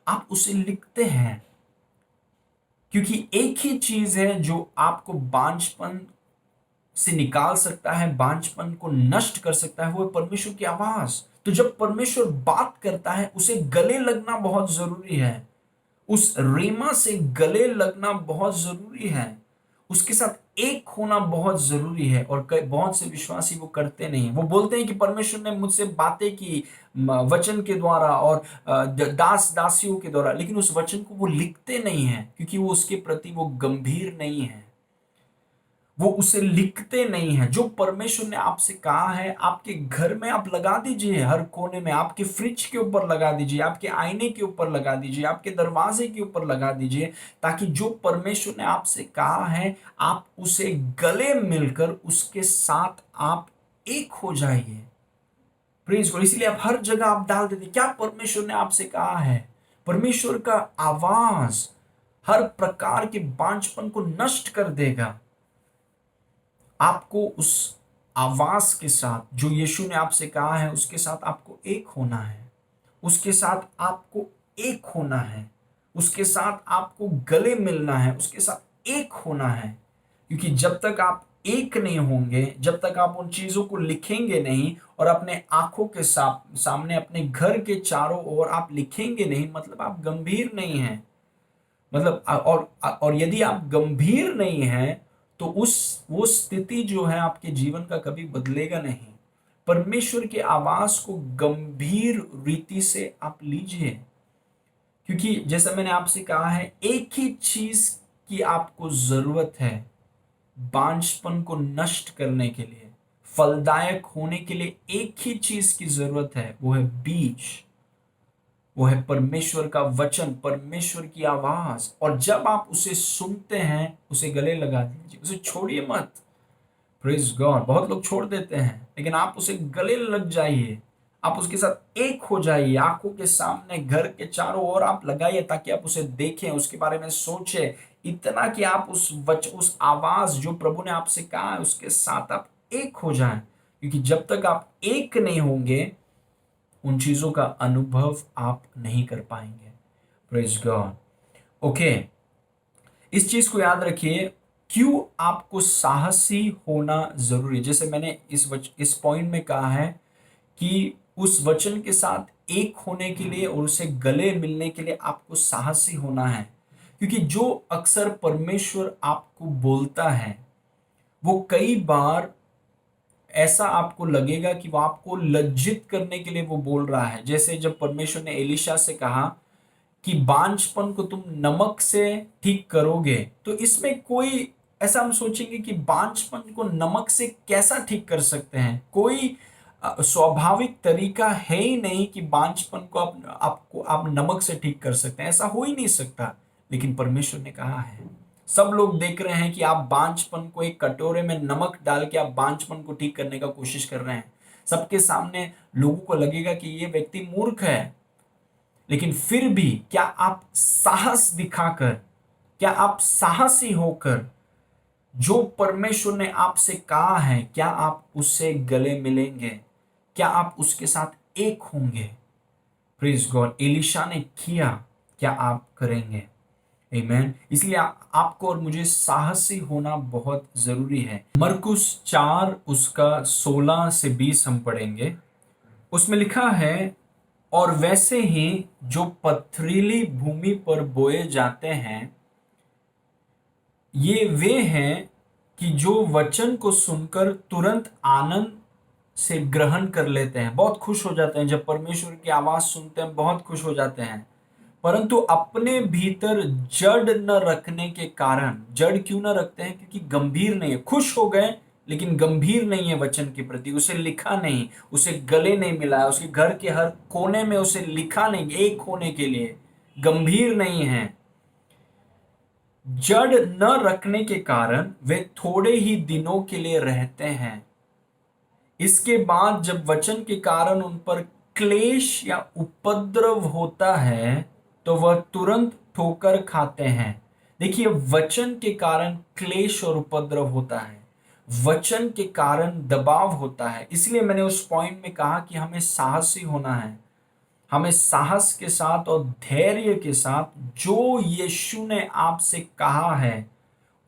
आप उसे लिखते हैं। क्योंकि एक ही चीज है जो आपको बांझपन से निकाल सकता है, बांझपन को नष्ट कर सकता है, वो है परमेश्वर की आवाज। तो जब परमेश्वर बात करता है उसे गले लगना बहुत जरूरी है, उस रीमा से गले लगना बहुत जरूरी है, उसके साथ एक होना बहुत जरूरी है। और बहुत से विश्वासी वो करते नहीं। वो बोलते हैं कि परमेश्वर ने मुझसे बातें की वचन के द्वारा और दास दासियों के द्वारा, लेकिन उस वचन को वो लिखते नहीं है, क्योंकि वो उसके प्रति वो गंभीर नहीं है, वो उसे लिखते नहीं है। जो परमेश्वर ने आपसे कहा है आपके घर में आप लगा दीजिए, हर कोने में, आपके फ्रिज के ऊपर लगा दीजिए, आपके आईने के ऊपर लगा दीजिए, आपके दरवाजे के ऊपर लगा दीजिए, ताकि जो परमेश्वर ने आपसे कहा है आप उसे गले मिलकर उसके साथ आप एक हो जाइए। Praise God. इसलिए आप हर जगह आप डाल देते क्या परमेश्वर ने आपसे कहा है। परमेश्वर का आवाज हर प्रकार के बांझपन को नष्ट कर देगा। आपको उस आवाज के साथ, जो यीशु ने आपसे कहा है, उसके साथ आपको एक होना है, उसके साथ आपको एक होना है, उसके साथ आपको गले मिलना है, उसके साथ एक होना है। क्योंकि जब तक आप एक नहीं होंगे, जब तक आप उन चीजों को लिखेंगे नहीं और अपने आंखों के सामने अपने घर के चारों ओर आप लिखेंगे नहीं, मतलब आप गंभीर नहीं हैं। मतलब और यदि आप गंभीर नहीं हैं तो उस वो स्थिति जो है आपके जीवन का कभी बदलेगा नहीं। परमेश्वर की आवाज को गंभीर रीति से आप लीजिए, क्योंकि जैसा मैंने आपसे कहा है एक ही चीज की आपको जरूरत है बांझपन को नष्ट करने के लिए, फलदायक होने के लिए। एक ही चीज की जरूरत है, वो है बीज, वो है परमेश्वर का वचन, परमेश्वर की आवाज। और जब आप उसे सुनते हैं उसे गले लगा दीजिए, उसे छोड़िए मत। Praise God. बहुत लोग छोड़ देते हैं, लेकिन आप उसे गले लग जाइए, आप उसके साथ एक हो जाइए, आंखों के सामने घर के चारों ओर आप लगाइए, ताकि आप उसे देखें, उसके बारे में सोचें, इतना कि आप उस आवाज जो प्रभु ने आपसे कहा है उसके साथ आप एक हो जाएं। क्योंकि जब तक आप एक नहीं होंगे उन चीजों का अनुभव आप नहीं कर पाएंगे। Praise God. ओके, इस चीज को याद रखिए, क्यों आपको साहसी होना जरूरी है। जैसे मैंने इस पॉइंट में कहा है कि उस वचन के साथ एक होने के लिए और उसे गले मिलने के लिए आपको साहसी होना है। क्योंकि जो अक्सर परमेश्वर आपको बोलता है वो कई बार ऐसा आपको लगेगा कि वो आपको लज्जित करने के लिए वो बोल रहा है। जैसे जब परमेश्वर ने एलीशा से कहा कि बांझपन को तुम नमक से ठीक करोगे, तो इसमें कोई ऐसा हम सोचेंगे कि बांझपन को नमक से कैसा ठीक कर सकते हैं? कोई स्वाभाविक तरीका है ही नहीं कि बांझपन को आप नमक से ठीक कर सकते हैं, ऐसा हो ही नहीं सकता। लेकिन परमेश्वर ने कहा है। सब लोग देख रहे हैं कि आप बांझपन को एक कटोरे में नमक डाल के आप बांझपन को ठीक करने का कोशिश कर रहे हैं। सबके सामने लोगों को लगेगा कि ये व्यक्ति मूर्ख है। लेकिन फिर भी क्या आप साहस दिखाकर, क्या आप साहसी होकर जो परमेश्वर ने आपसे कहा है, क्या आप उससे गले मिलेंगे? क्या आप उसके साथ एक होंगे? Praise God. एलिशा ने किया, क्या आप करेंगे? आमीन। इसलिए आपको और मुझे साहसी होना बहुत जरूरी है। मरकुस 4 उसका 16 से 20 हम पढ़ेंगे। उसमें लिखा है, और वैसे ही जो पथरीली भूमि पर बोए जाते हैं, ये वे हैं कि जो वचन को सुनकर तुरंत आनंद से ग्रहण कर लेते हैं। बहुत खुश हो जाते हैं जब परमेश्वर की आवाज सुनते हैं, बहुत खुश हो जाते हैं। परंतु अपने भीतर जड़ न रखने के कारण, जड़ क्यों न रखते हैं? क्योंकि गंभीर नहीं है। खुश हो गए लेकिन गंभीर नहीं है वचन के प्रति, उसे लिखा नहीं, उसे गले नहीं मिलाया, उसके घर के हर कोने में उसे लिखा नहीं एक होने के लिए, गंभीर नहीं है। जड़ न रखने के कारण वे थोड़े ही दिनों के लिए रहते हैं। इसके बाद जब वचन के कारण उन पर क्लेश या उपद्रव होता है तो वह तुरंत ठोकर खाते हैं। देखिए, वचन के कारण क्लेश और उपद्रव होता है, वचन के कारण दबाव होता है। इसलिए मैंने उस पॉइंट में कहा कि हमें साहसी होना है। हमें साहस के साथ और धैर्य के साथ जो यीशु ने आपसे कहा है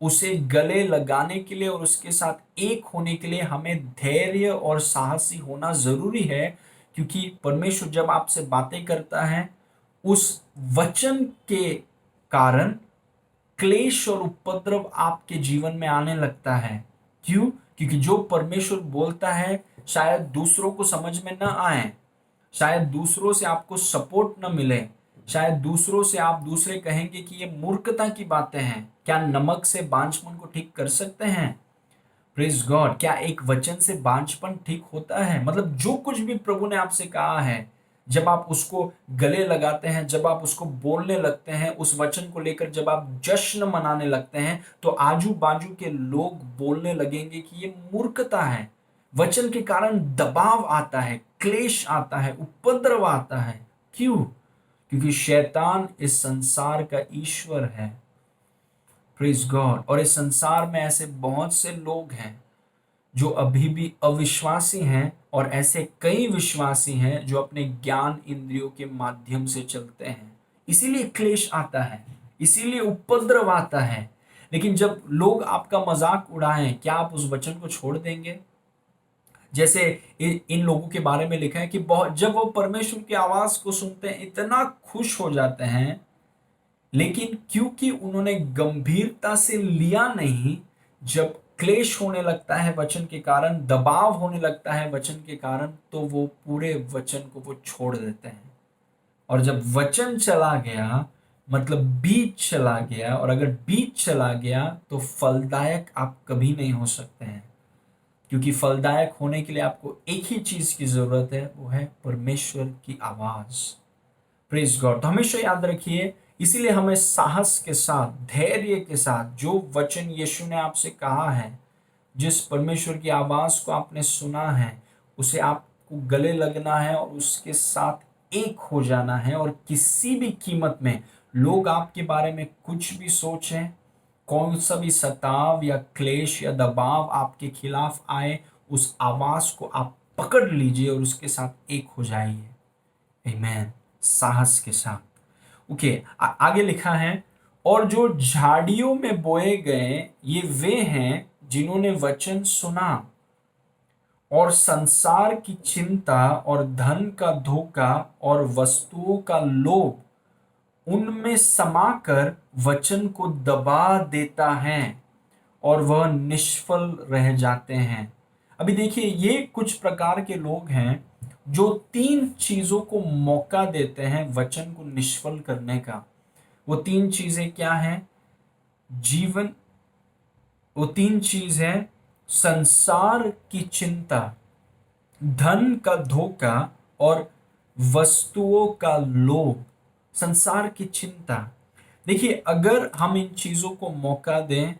उसे गले लगाने के लिए और उसके साथ एक होने के लिए हमें धैर्य और साहसी होना जरूरी है। क्योंकि परमेश्वर जब आपसे बातें करता है, उस वचन के कारण क्लेश और उपद्रव आपके जीवन में आने लगता है। क्यों? क्योंकि जो परमेश्वर बोलता है शायद दूसरों को समझ में ना आए, शायद दूसरों से आपको सपोर्ट न मिले, शायद दूसरों से आप दूसरे कहेंगे कि ये मूर्खता की बातें हैं। क्या नमक से बांझपन को ठीक कर सकते हैं? Praise God. क्या एक वचन से बांझपन ठीक होता है? मतलब जो कुछ भी प्रभु ने आपसे कहा है, जब आप उसको गले लगाते हैं, जब आप उसको बोलने लगते हैं, उस वचन को लेकर जब आप जश्न मनाने लगते हैं, तो आजू बाजू के लोग बोलने लगेंगे कि ये मूर्खता है। वचन के कारण दबाव आता है, क्लेश आता है, उपद्रव आता है। क्यों? क्योंकि शैतान इस संसार का ईश्वर है। Praise God. और इस संसार में ऐसे बहुत से लोग हैं जो अभी भी अविश्वासी हैं, और ऐसे कई विश्वासी हैं जो अपने ज्ञान इंद्रियों के माध्यम से चलते हैं। इसीलिए क्लेश आता है, इसीलिए उपद्रव आता है। लेकिन जब लोग आपका मजाक उड़ाएं, क्या आप उस वचन को छोड़ देंगे? जैसे इन लोगों के बारे में लिखा है कि बहुत जब वो परमेश्वर की आवाज को सुनते हैं इतना खुश हो जाते हैं, लेकिन क्योंकि उन्होंने गंभीरता से लिया नहीं, जब क्लेश होने लगता है वचन के कारण, दबाव होने लगता है वचन के कारण, तो वो पूरे वचन को वो छोड़ देते हैं। और जब वचन चला गया, मतलब बीज चला गया, और अगर बीज चला गया तो फलदायक आप कभी नहीं हो सकते हैं। क्योंकि फलदायक होने के लिए आपको एक ही चीज की जरूरत है, वो है परमेश्वर की आवाज। Praise God. तो हमेशा याद रखिए, इसीलिए हमें साहस के साथ, धैर्य के साथ, जो वचन यीशु ने आपसे कहा है, जिस परमेश्वर की आवाज को आपने सुना है, उसे आपको गले लगना है और उसके साथ एक हो जाना है। और किसी भी कीमत में लोग आपके बारे में कुछ भी सोचें, कौन सा भी सताव या क्लेश या दबाव आपके खिलाफ आए, उस आवाज को आप पकड़ लीजिए और उसके साथ एक हो जाइए। आमीन। साहस के साथ। ओके, आगे लिखा है, और जो झाड़ियों में बोए गए ये वे हैं जिन्होंने वचन सुना और संसार की चिंता और धन का धोखा और वस्तुओं का लोभ उनमें समाकर वचन को दबा देता है और वह निष्फल रह जाते हैं। अभी देखिए, ये कुछ प्रकार के लोग हैं जो तीन चीजों को मौका देते हैं वचन को निष्फल करने का। वो तीन चीजें क्या हैं? जीवन वो तीन चीज है: संसार की चिंता, धन का धोखा, और वस्तुओं का लोभ। संसार की चिंता। देखिए, अगर हम इन चीजों को मौका दें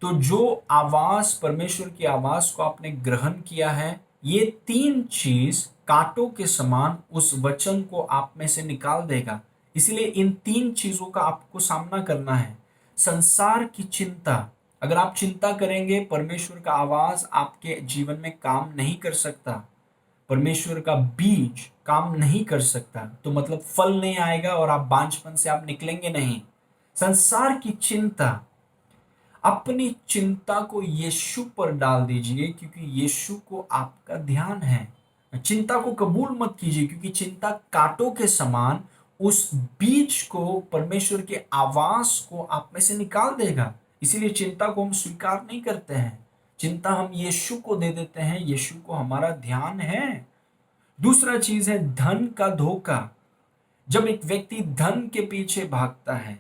तो जो आवाज, परमेश्वर की आवाज को आपने ग्रहण किया है, ये तीन चीज कांटों के समान उस वचन को आप में से निकाल देगा। इसलिए इन तीन चीजों का आपको सामना करना है। संसार की चिंता, अगर आप चिंता करेंगे, परमेश्वर का आवाज आपके जीवन में काम नहीं कर सकता, परमेश्वर का बीज काम नहीं कर सकता, तो मतलब फल नहीं आएगा और आप बांझपन से आप निकलेंगे नहीं। संसार की चिंता, अपनी चिंता को यीशु पर डाल दीजिए, क्योंकि यीशु को आपका ध्यान है। चिंता को कबूल मत कीजिए, क्योंकि चिंता कांटों के समान उस बीज को, परमेश्वर के आवाज को आप में से निकाल देगा। इसीलिए चिंता को हम स्वीकार नहीं करते हैं। चिंता हम यीशु को दे देते हैं, यीशु को हमारा ध्यान है। दूसरा चीज है धन का धोखा। जब एक व्यक्ति धन के पीछे भागता है,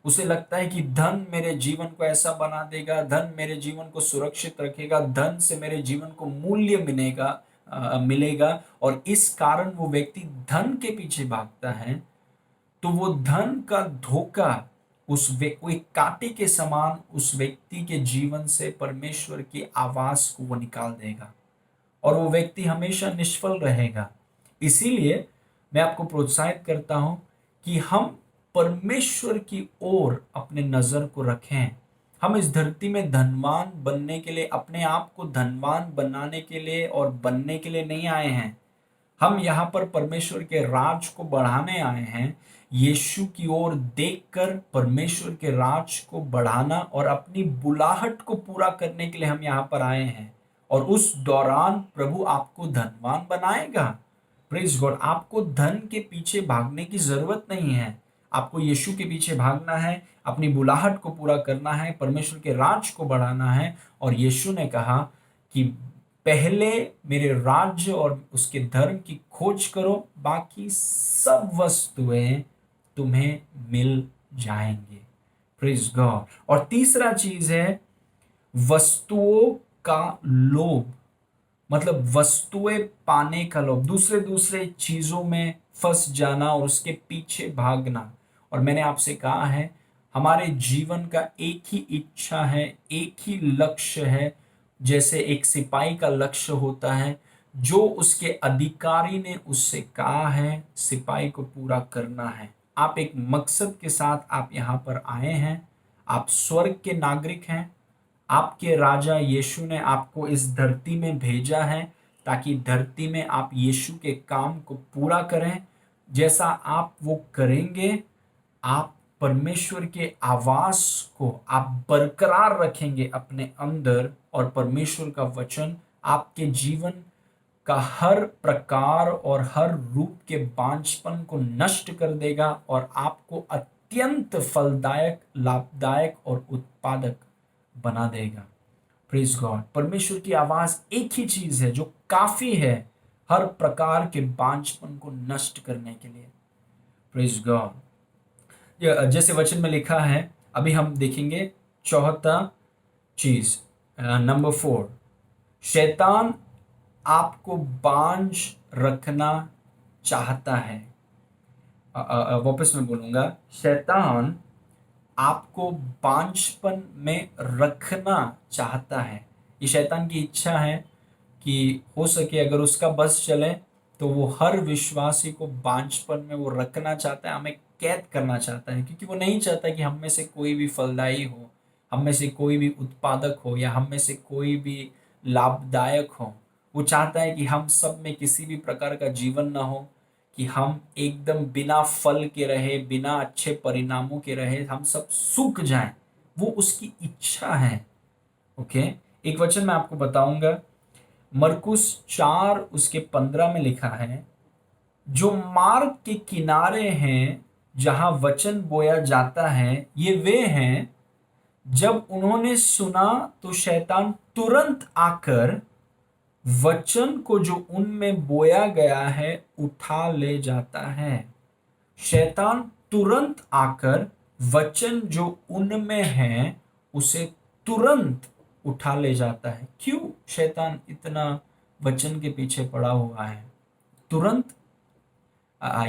उसे लगता है कि धन मेरे जीवन को ऐसा बना देगा, धन मेरे जीवन को सुरक्षित रखेगा, धन से मेरे जीवन को मूल्य मिलेगा, और इस कारण वो व्यक्ति धन के पीछे भागता है, तो वो धन का धोखा वो एक कांटे के समान उस व्यक्ति के जीवन से परमेश्वर की आवाज को वो निकाल देगा, और वो व्यक्ति हमेशा निष्फल रहेगा। इसीलिए मैं आपको प्रोत्साहित करता हूं कि हम परमेश्वर की ओर अपने नजर को रखें। हम इस धरती में धनवान बनने के लिए, अपने आप को धनवान बनाने के लिए और बनने के लिए नहीं आए हैं। हम यहाँ पर परमेश्वर के राज को बढ़ाने आए हैं। यीशु की ओर देखकर परमेश्वर के राज को बढ़ाना और अपनी बुलाहट को पूरा करने के लिए हम यहाँ पर आए हैं। और उस दौरान प्रभु आपको धनवान बनाएगा। Praise God. आपको धन के पीछे भागने की जरूरत नहीं है। आपको यीशु के पीछे भागना है, अपनी बुलाहट को पूरा करना है, परमेश्वर के राज को बढ़ाना है। और यीशु ने कहा कि पहले मेरे राज्य और उसके धर्म की खोज करो, बाकी सब वस्तुएं तुम्हें मिल जाएंगे। Praise God. और तीसरा चीज है वस्तुओं का लोभ, मतलब वस्तुएं पाने का लोभ, दूसरे दूसरे चीजों में फंस जाना और उसके पीछे भागना। और मैंने आपसे कहा है, हमारे जीवन का एक ही इच्छा है, एक ही लक्ष्य है। जैसे एक सिपाही का लक्ष्य होता है, जो उसके अधिकारी ने उससे कहा है, सिपाही को पूरा करना है। आप एक मकसद के साथ आप यहाँ पर आए हैं। आप स्वर्ग के नागरिक हैं। आपके राजा यीशु ने आपको इस धरती में भेजा है, ताकि धरती में आप यीशु के काम को पूरा करें। जैसा आप वो करेंगे, आप परमेश्वर के आवाज को आप बरकरार रखेंगे अपने अंदर, और परमेश्वर का वचन आपके जीवन का हर प्रकार और हर रूप के बांझपन को नष्ट कर देगा, और आपको अत्यंत फलदायक, लाभदायक और उत्पादक बना देगा। Praise God. परमेश्वर की आवाज एक ही चीज है जो काफी है हर प्रकार के बांझपन को नष्ट करने के लिए। Praise God. जैसे वचन में लिखा है, अभी हम देखेंगे चौथा चीज, नंबर 4, शैतान आपको बांझ रखना चाहता है। वापस मैं बोलूंगा, शैतान आपको बांझपन में रखना चाहता है। ये शैतान की इच्छा है कि हो सके अगर उसका बस चले तो वो हर विश्वासी को बांझपन में वो रखना चाहता है, हमें कैद करना चाहता है, क्योंकि वो नहीं चाहता कि हम में से कोई भी फलदायी हो, हम में से कोई भी उत्पादक हो, या हम में से कोई भी लाभदायक हो। वो चाहता है कि हम सब में किसी भी प्रकार का जीवन ना हो, कि हम एकदम बिना फल के रहे, बिना अच्छे परिणामों के रहे, हम सब सूख जाएं। वो उसकी इच्छा है। ओके। एक वचन मैं आपको बताऊंगा, मरकुस 4 उसके 15 में लिखा है, जो मार्ग के किनारे हैं जहां वचन बोया जाता है, ये वे हैं जब उन्होंने सुना तो शैतान तुरंत आकर वचन को जो उनमें बोया गया है उठा ले जाता है। शैतान तुरंत आकर वचन जो उनमें है उसे तुरंत उठा ले जाता है। क्यों शैतान इतना वचन के पीछे पड़ा हुआ है? तुरंत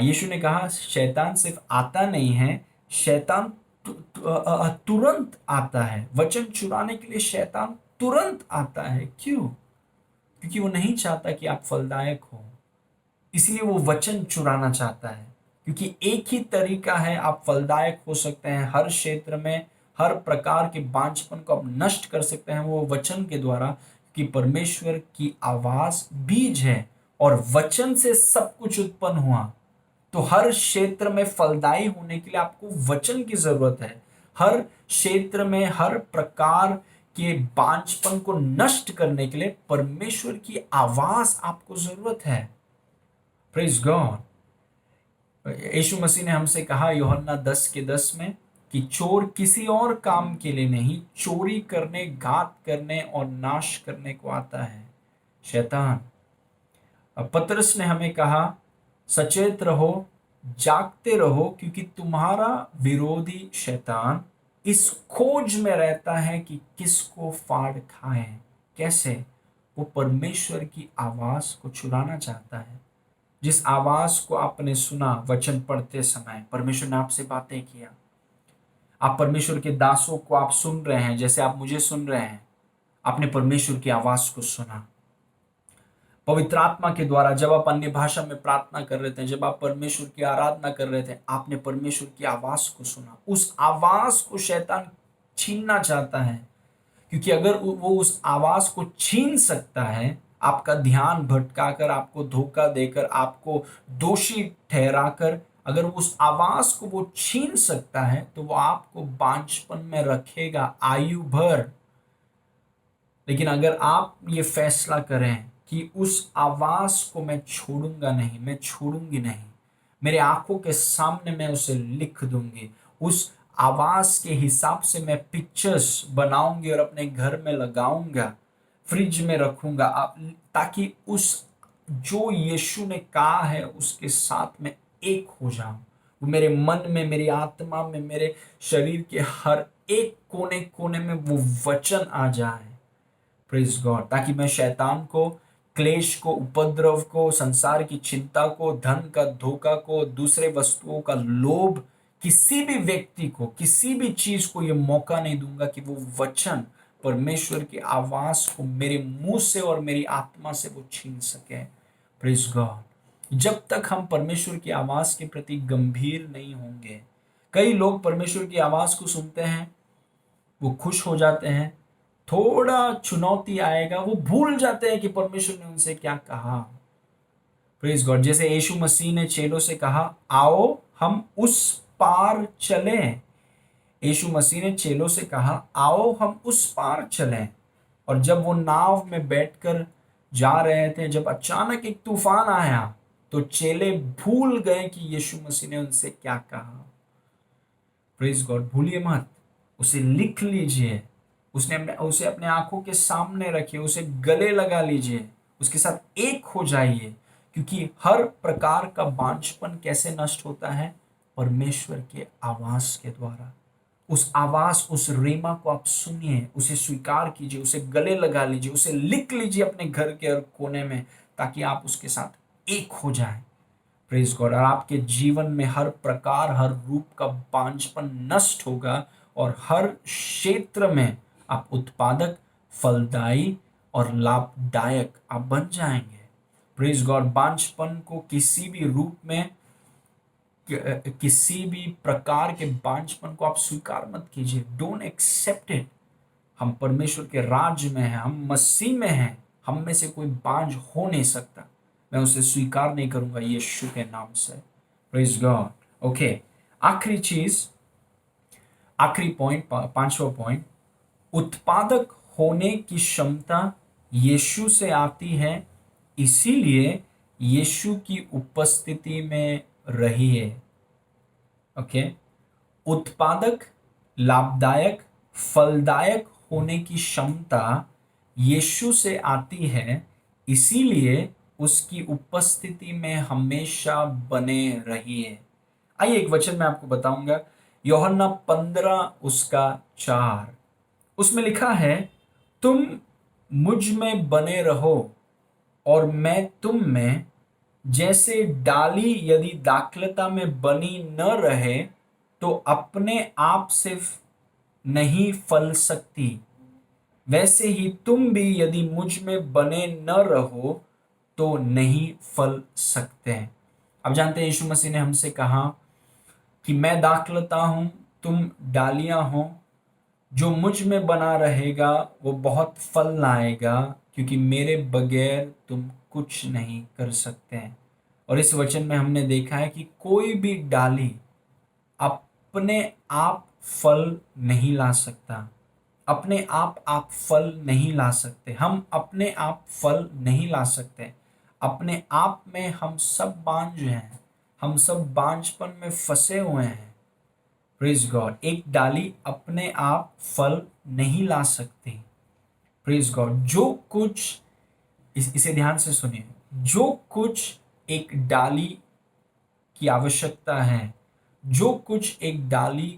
यीशु ने कहा शैतान सिर्फ आता नहीं है, शैतान तुरंत आता है। वचन चुराने के लिए शैतान तुरंत आता है। क्यों? क्योंकि वो नहीं चाहता कि आप फलदायक हो, इसलिए वो वचन चुराना चाहता है। क्योंकि एक ही तरीका है आप फलदायक हो सकते हैं हर क्षेत्र में, हर प्रकार के बांझपन को आप नष्ट कर सकते हैं, वो वचन के द्वारा। कि परमेश्वर की आवाज बीज है और वचन से सब कुछ उत्पन्न हुआ। तो हर क्षेत्र में फलदायी होने के लिए आपको वचन की जरूरत है। हर क्षेत्र में हर प्रकार के बांझपन को नष्ट करने के लिए परमेश्वर की आवाज आपको जरूरत है। Praise God. यीशु मसीह ने हमसे कहा यूहन्ना 10:10 में कि चोर किसी और काम के लिए नहीं, चोरी करने, घात करने और नाश करने को आता है शैतान। अब पतरस ने हमें कहा सचेत रहो, जागते रहो, क्योंकि तुम्हारा विरोधी शैतान इस खोज में रहता है कि किसको फाड़ खाए। कैसे? वो परमेश्वर की आवाज को चुराना चाहता है। जिस आवाज को आपने सुना वचन पढ़ते समय, परमेश्वर ने आपसे बातें किया, आप परमेश्वर के दासों को आप सुन रहे हैं, जैसे आप मुझे सुन रहे हैं, आपने परमेश्वर की आवाज को सुना। पवित्र आत्मा के द्वारा जब आप अन्य भाषा में प्रार्थना कर रहे थे, जब आप परमेश्वर की आराधना कर रहे थे, आपने परमेश्वर की आवाज को सुना। उस आवाज को शैतान छीनना चाहता है, क्योंकि अगर वो उस आवाज को छीन सकता है, आपका ध्यान भटकाकर, आपको धोखा देकर, आपको दोषी ठहराकर, अगर उस आवाज को वो छीन सकता है तो वो आपको बांझपन में रखेगा आयु भर। लेकिन अगर आप ये फैसला करें कि उस आवाज को मैं छोड़ूंगा नहीं, मैं छोड़ूंगी नहीं, मेरे आंखों के सामने मैं उसे लिख दूंगी, उस आवाज के हिसाब से मैं पिक्चर्स बनाऊंगी और अपने घर में लगाऊंगा, फ्रिज में रखूंगा, ताकि उस जो यीशु ने कहा है उसके साथ में एक हो जाऊं। वो मेरे मन में, मेरी आत्मा में, मेरे शरीर के हर एक कोने कोने में वो वचन आ जाए। Praise God. ताकि मैं शैतान को, क्लेश को, उपद्रव को, संसार की चिंता को, धन का धोखा को, दूसरे वस्तुओं का लोभ, किसी भी व्यक्ति को, किसी भी चीज को ये मौका नहीं दूंगा कि वो वचन, परमेश्वर की आवाज को मेरे मुंह से और मेरी आत्मा से वो छीन सके। Praise God. जब तक हम परमेश्वर की आवाज के प्रति गंभीर नहीं होंगे, कई लोग परमेश्वर की आवाज को सुनते हैं, वो खुश हो जाते हैं, थोड़ा चुनौती आएगा वो भूल जाते हैं कि परमेश्वर ने उनसे क्या कहा। Praise God. जैसे यीशु मसीह ने चेलों से कहा आओ हम उस पार चलें। यीशु मसीह ने चेलों से कहा आओ हम उस पार चलें। और जब वो नाव में बैठकर जा रहे थे, जब अचानक एक तूफान आया तो चेले भूल गए कि यीशु मसीह ने उनसे क्या कहा। Praise God. भूलिए मत, उसे लिख लीजिए, उसे अपने आंखों के सामने रखिए, उसे गले लगा लीजिए, उसके साथ एक हो जाइए। क्योंकि हर प्रकार का बांझपन कैसे नष्ट होता है? परमेश्वर के आवाज के द्वारा। उस आवाज, उस रेमा को आप सुनिए, उसे स्वीकार कीजिए, उसे गले लगा लीजिए, उसे लिख लीजिए अपने घर के हर कोने में, ताकि आप उसके साथ एक हो जाए। Praise God. और आपके जीवन में हर प्रकार, हर रूप का बांझपन नष्ट होगा और हर क्षेत्र में आप उत्पादक, फलदायी और लाभदायक आप बन जाएंगे। Praise God. बांझपन को किसी भी रूप में, किसी भी प्रकार के बांझपन को आप स्वीकार मत कीजिए। Don't accept it. हम परमेश्वर के राज्य में हैं, हम मसीह में हैं, हम में से कोई बांझ हो नहीं सकता। मैं उसे स्वीकार नहीं करूंगा यीशु के नाम से। Praise God. ओके, आखिरी चीज, आखिरी पॉइंट, पांचवा पॉइंट, उत्पादक होने की क्षमता यीशु से आती है, इसीलिए यीशु की उपस्थिति में रहिए। ओके, उत्पादक, लाभदायक, फलदायक होने की क्षमता यीशु से आती है, इसीलिए उसकी उपस्थिति में हमेशा बने रहिए। आइए एक वचन मैं आपको बताऊंगा, यूहन्ना 15 उसका 4, उसमें लिखा है, तुम मुझ में बने रहो और मैं तुम में, जैसे डाली यदि दाखलता में बनी न रहे तो अपने आप से नहीं फल सकती, वैसे ही तुम भी यदि मुझ में बने न रहो तो नहीं फल सकते हैं। अब जानते हैं यीशु मसीह ने हमसे कहा कि मैं दाखलता हूं, तुम डालियां हो, जो मुझ में बना रहेगा वो बहुत फल लाएगा, क्योंकि मेरे बगैर तुम कुछ नहीं कर सकते हैं। और इस वचन में हमने देखा है कि कोई भी डाली अपने आप फल नहीं ला सकता। अपने आप फल नहीं ला सकते। हम अपने आप फल नहीं ला सकते। अपने आप में हम सब बांझ हैं। हम सब बांझपन में फंसे हुए हैं। Praise God. एक डाली अपने आप फल नहीं ला सकती। Praise God. जो कुछ इसे ध्यान से सुनिए, जो कुछ एक डाली की आवश्यकता है, जो कुछ एक डाली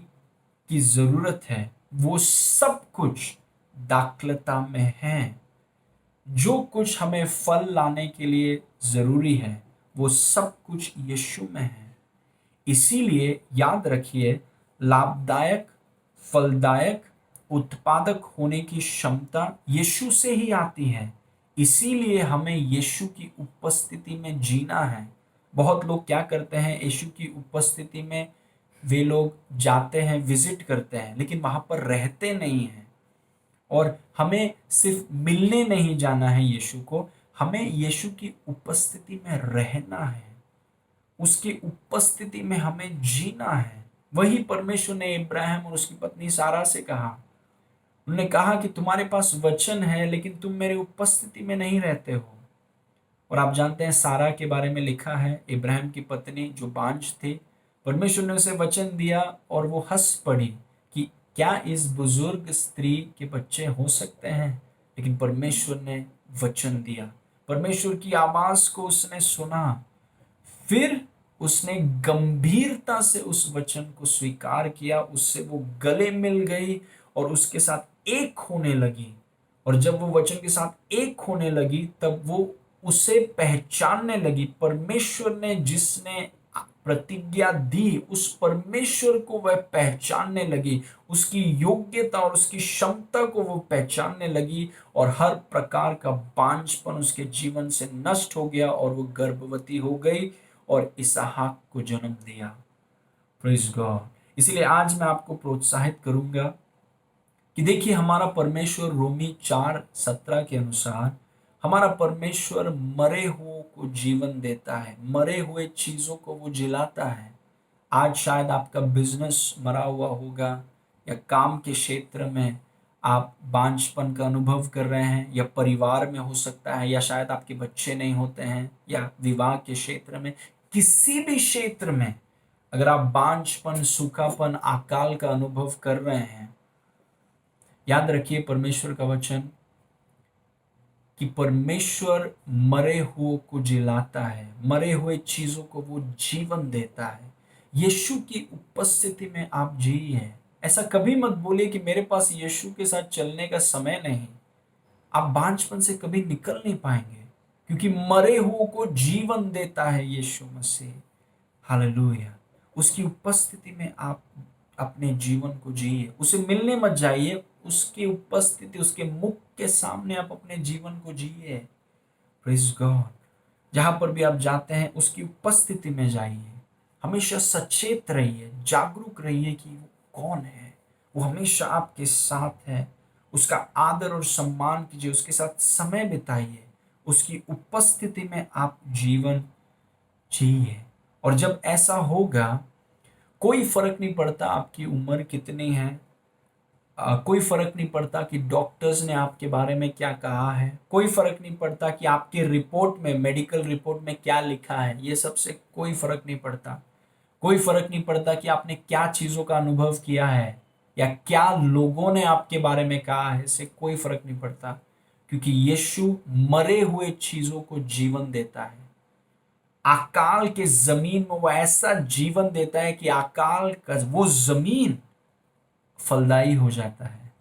की जरूरत है, वो सब कुछ दाखलता में है। जो कुछ हमें फल लाने के लिए जरूरी है वो सब कुछ यीशु में है। इसीलिए याद रखिए, लाभदायक, फलदायक, उत्पादक होने की क्षमता यीशु से ही आती है। इसीलिए हमें यीशु की उपस्थिति में जीना है। बहुत लोग क्या करते हैं, यीशु की उपस्थिति में वे लोग जाते हैं, विजिट करते हैं, लेकिन वहां पर रहते नहीं हैं। और हमें सिर्फ मिलने नहीं जाना है यीशु को, हमें यीशु की उपस्थिति में रहना है। उसकी उपस्थिति में हमें जीना है। वही परमेश्वर ने इब्राहिम और उसकी पत्नी सारा से कहा। उन्होंने कहा कि तुम्हारे पास वचन है लेकिन तुम मेरे उपस्थिति में नहीं रहते हो। और आप जानते हैं सारा के बारे में लिखा है, इब्राहिम की पत्नी जो बांझ थी, परमेश्वर ने उसे वचन दिया और वो हंस पड़ी कि क्या इस बुजुर्ग स्त्री के बच्चे हो सकते हैं। लेकिन परमेश्वर ने वचन दिया, परमेश्वर की आवाज को उसने सुना, फिर उसने गंभीरता से उस वचन को स्वीकार किया, उससे वो गले मिल गई और उसके साथ एक होने लगी। और जब वो वचन के साथ एक होने लगी तब वो उसे पहचानने लगी। परमेश्वर ने जिसने प्रतिज्ञा दी उस परमेश्वर को वह पहचानने लगी, उसकी योग्यता और उसकी क्षमता को वो पहचानने लगी, और हर प्रकार का बांझपन उसके जीवन से नष्ट हो गया और वो गर्भवती हो गई और इसहाक को जन्म दिया। Praise God. इसलिए आज मैं आपको प्रोत्साहित करूंगा कि देखिए, हमारा परमेश्वर रोमी 4:17 के अनुसार, हमारा परमेश्वर मरे हुओं को जीवन देता है, मरे हुए चीजों को वो जिलाता है। आज शायद आपका बिजनेस मरा हुआ होगा, या काम के क्षेत्र में आप बांझपन का अनुभव कर रहे हैं, या परिवार में हो सकता है, या शायद आपके बच्चे नहीं होते हैं, या विवाह के क्षेत्र में, किसी भी क्षेत्र में अगर आप बांझपन, सूखापन, अकाल का अनुभव कर रहे हैं, याद रखिए परमेश्वर का वचन कि परमेश्वर मरे हुए को जिलाता है, मरे हुए चीजों को वो जीवन देता है। यीशु की उपस्थिति में आप जिए। ऐसा कभी मत बोलिए कि मेरे पास यीशु के साथ चलने का समय नहीं। आप बांझपन से कभी निकल नहीं पाएंगे, क्योंकि मरे हुए को जीवन देता है यीशु मसीह। हालेलुया। उसकी उपस्थिति में आप अपने जीवन को जिए। उसे मिलने मत जाइए, उसकी उपस्थिति, उसके मुख के सामने आप अपने जीवन को जिए। Praise God. जहां पर भी आप जाते हैं उसकी उपस्थिति में जाइए। हमेशा सचेत रहिए, जागरूक रहिए कि वो कौन है। वो हमेशा आपके साथ है। उसका आदर और सम्मान कीजिए, उसके साथ समय बिताइए, उसकी उपस्थिति में आप जीवन जिए। और जब ऐसा होगा, कोई फर्क नहीं पड़ता आपकी उम्र कितनी है, कोई फर्क नहीं पड़ता कि डॉक्टर्स ने आपके बारे में क्या कहा है, कोई फर्क नहीं पड़ता कि आपके रिपोर्ट में, मेडिकल रिपोर्ट में क्या लिखा है, ये सबसे कोई फर्क नहीं पड़ता। कोई फर्क नहीं पड़ता कि आपने क्या चीजों का अनुभव किया है या क्या लोगों ने आपके बारे में कहा है, इससे कोई फर्क नहीं पड़ता। क्योंकि यीशु मरे हुए चीजों को जीवन देता है। अकाल के जमीन में वो ऐसा जीवन देता है कि अकाल का वो जमीन फलदायी हो जाता है।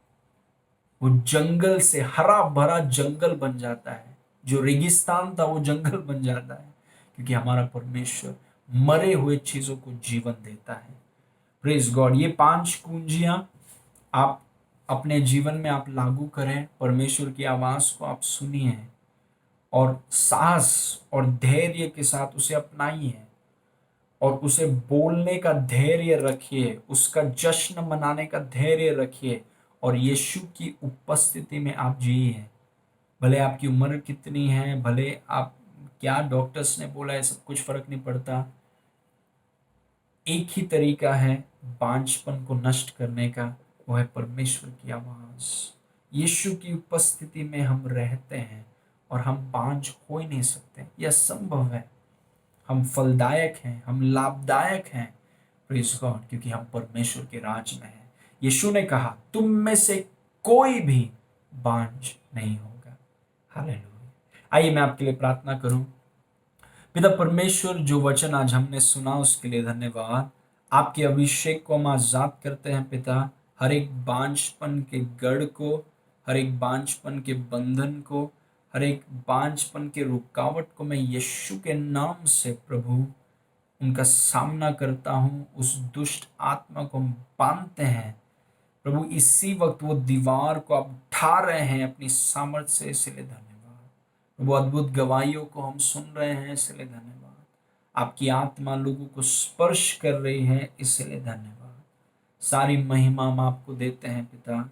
वो जंगल से हरा भरा जंगल बन जाता है। जो रेगिस्तान था वो जंगल बन जाता है, क्योंकि हमारा परमेश्वर मरे हुए चीजों को जीवन देता है। Praise God. ये 5 कुंजियां आप अपने जीवन में आप लागू करें। परमेश्वर की आवाज को आप सुनिए और साहस और धैर्य के साथ उसे अपनाइए और उसे बोलने का धैर्य रखिए, उसका जश्न मनाने का धैर्य रखिए और यीशु की उपस्थिति में आप जिए। भले आपकी उम्र कितनी है, भले आप क्या डॉक्टर्स ने बोला है, सब कुछ फर्क नहीं पड़ता। एक ही तरीका है बांझपन को नष्ट करने का, वो है परमेश्वर की आवाज। यीशु की उपस्थिति में हम रहते हैं और हम बांझ हो ही नहीं सकते, यह संभव है। हम फलदायक हैं, हम लाभदायक हैं। प्रेज गॉड, क्योंकि हम परमेश्वर के राज में हैं। यीशु ने कहा तुम में से कोई भी बांझ नहीं होगा। हालेलुया। आइए मैं आपके लिए प्रार्थना करूं। पिता परमेश्वर, जो वचन आज हमने सुना उसके लिए धन्यवाद। आपके अभिषेक को हम आजाद करते हैं पिता। हर एक बांझपन के गढ़ को, हर एक बांझपन के बंधन को, हर एक बांझपन के रुकावट को मैं यीशु के नाम से प्रभु उनका सामना करता हूँ। उस दुष्ट आत्मा को हम बांधते हैं प्रभु। इसी वक्त वो दीवार को आप उठा रहे हैं अपनी सामर्थ्य से, इसलिए धन्यवाद। वो अद्भुत गवाहियों को हम सुन रहे हैं, इसलिए धन्यवाद। आपकी आत्मा लोगों को स्पर्श कर रही है, इसलिए धन्यवाद। सारी महिमा हम आपको देते हैं पिता।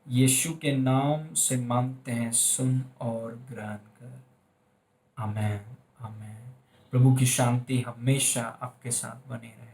यीशु के नाम से मांगते हैं, सुन और ग्रहण कर। आमेन। आमेन। प्रभु की शांति हमेशा आपके साथ बनी रहे।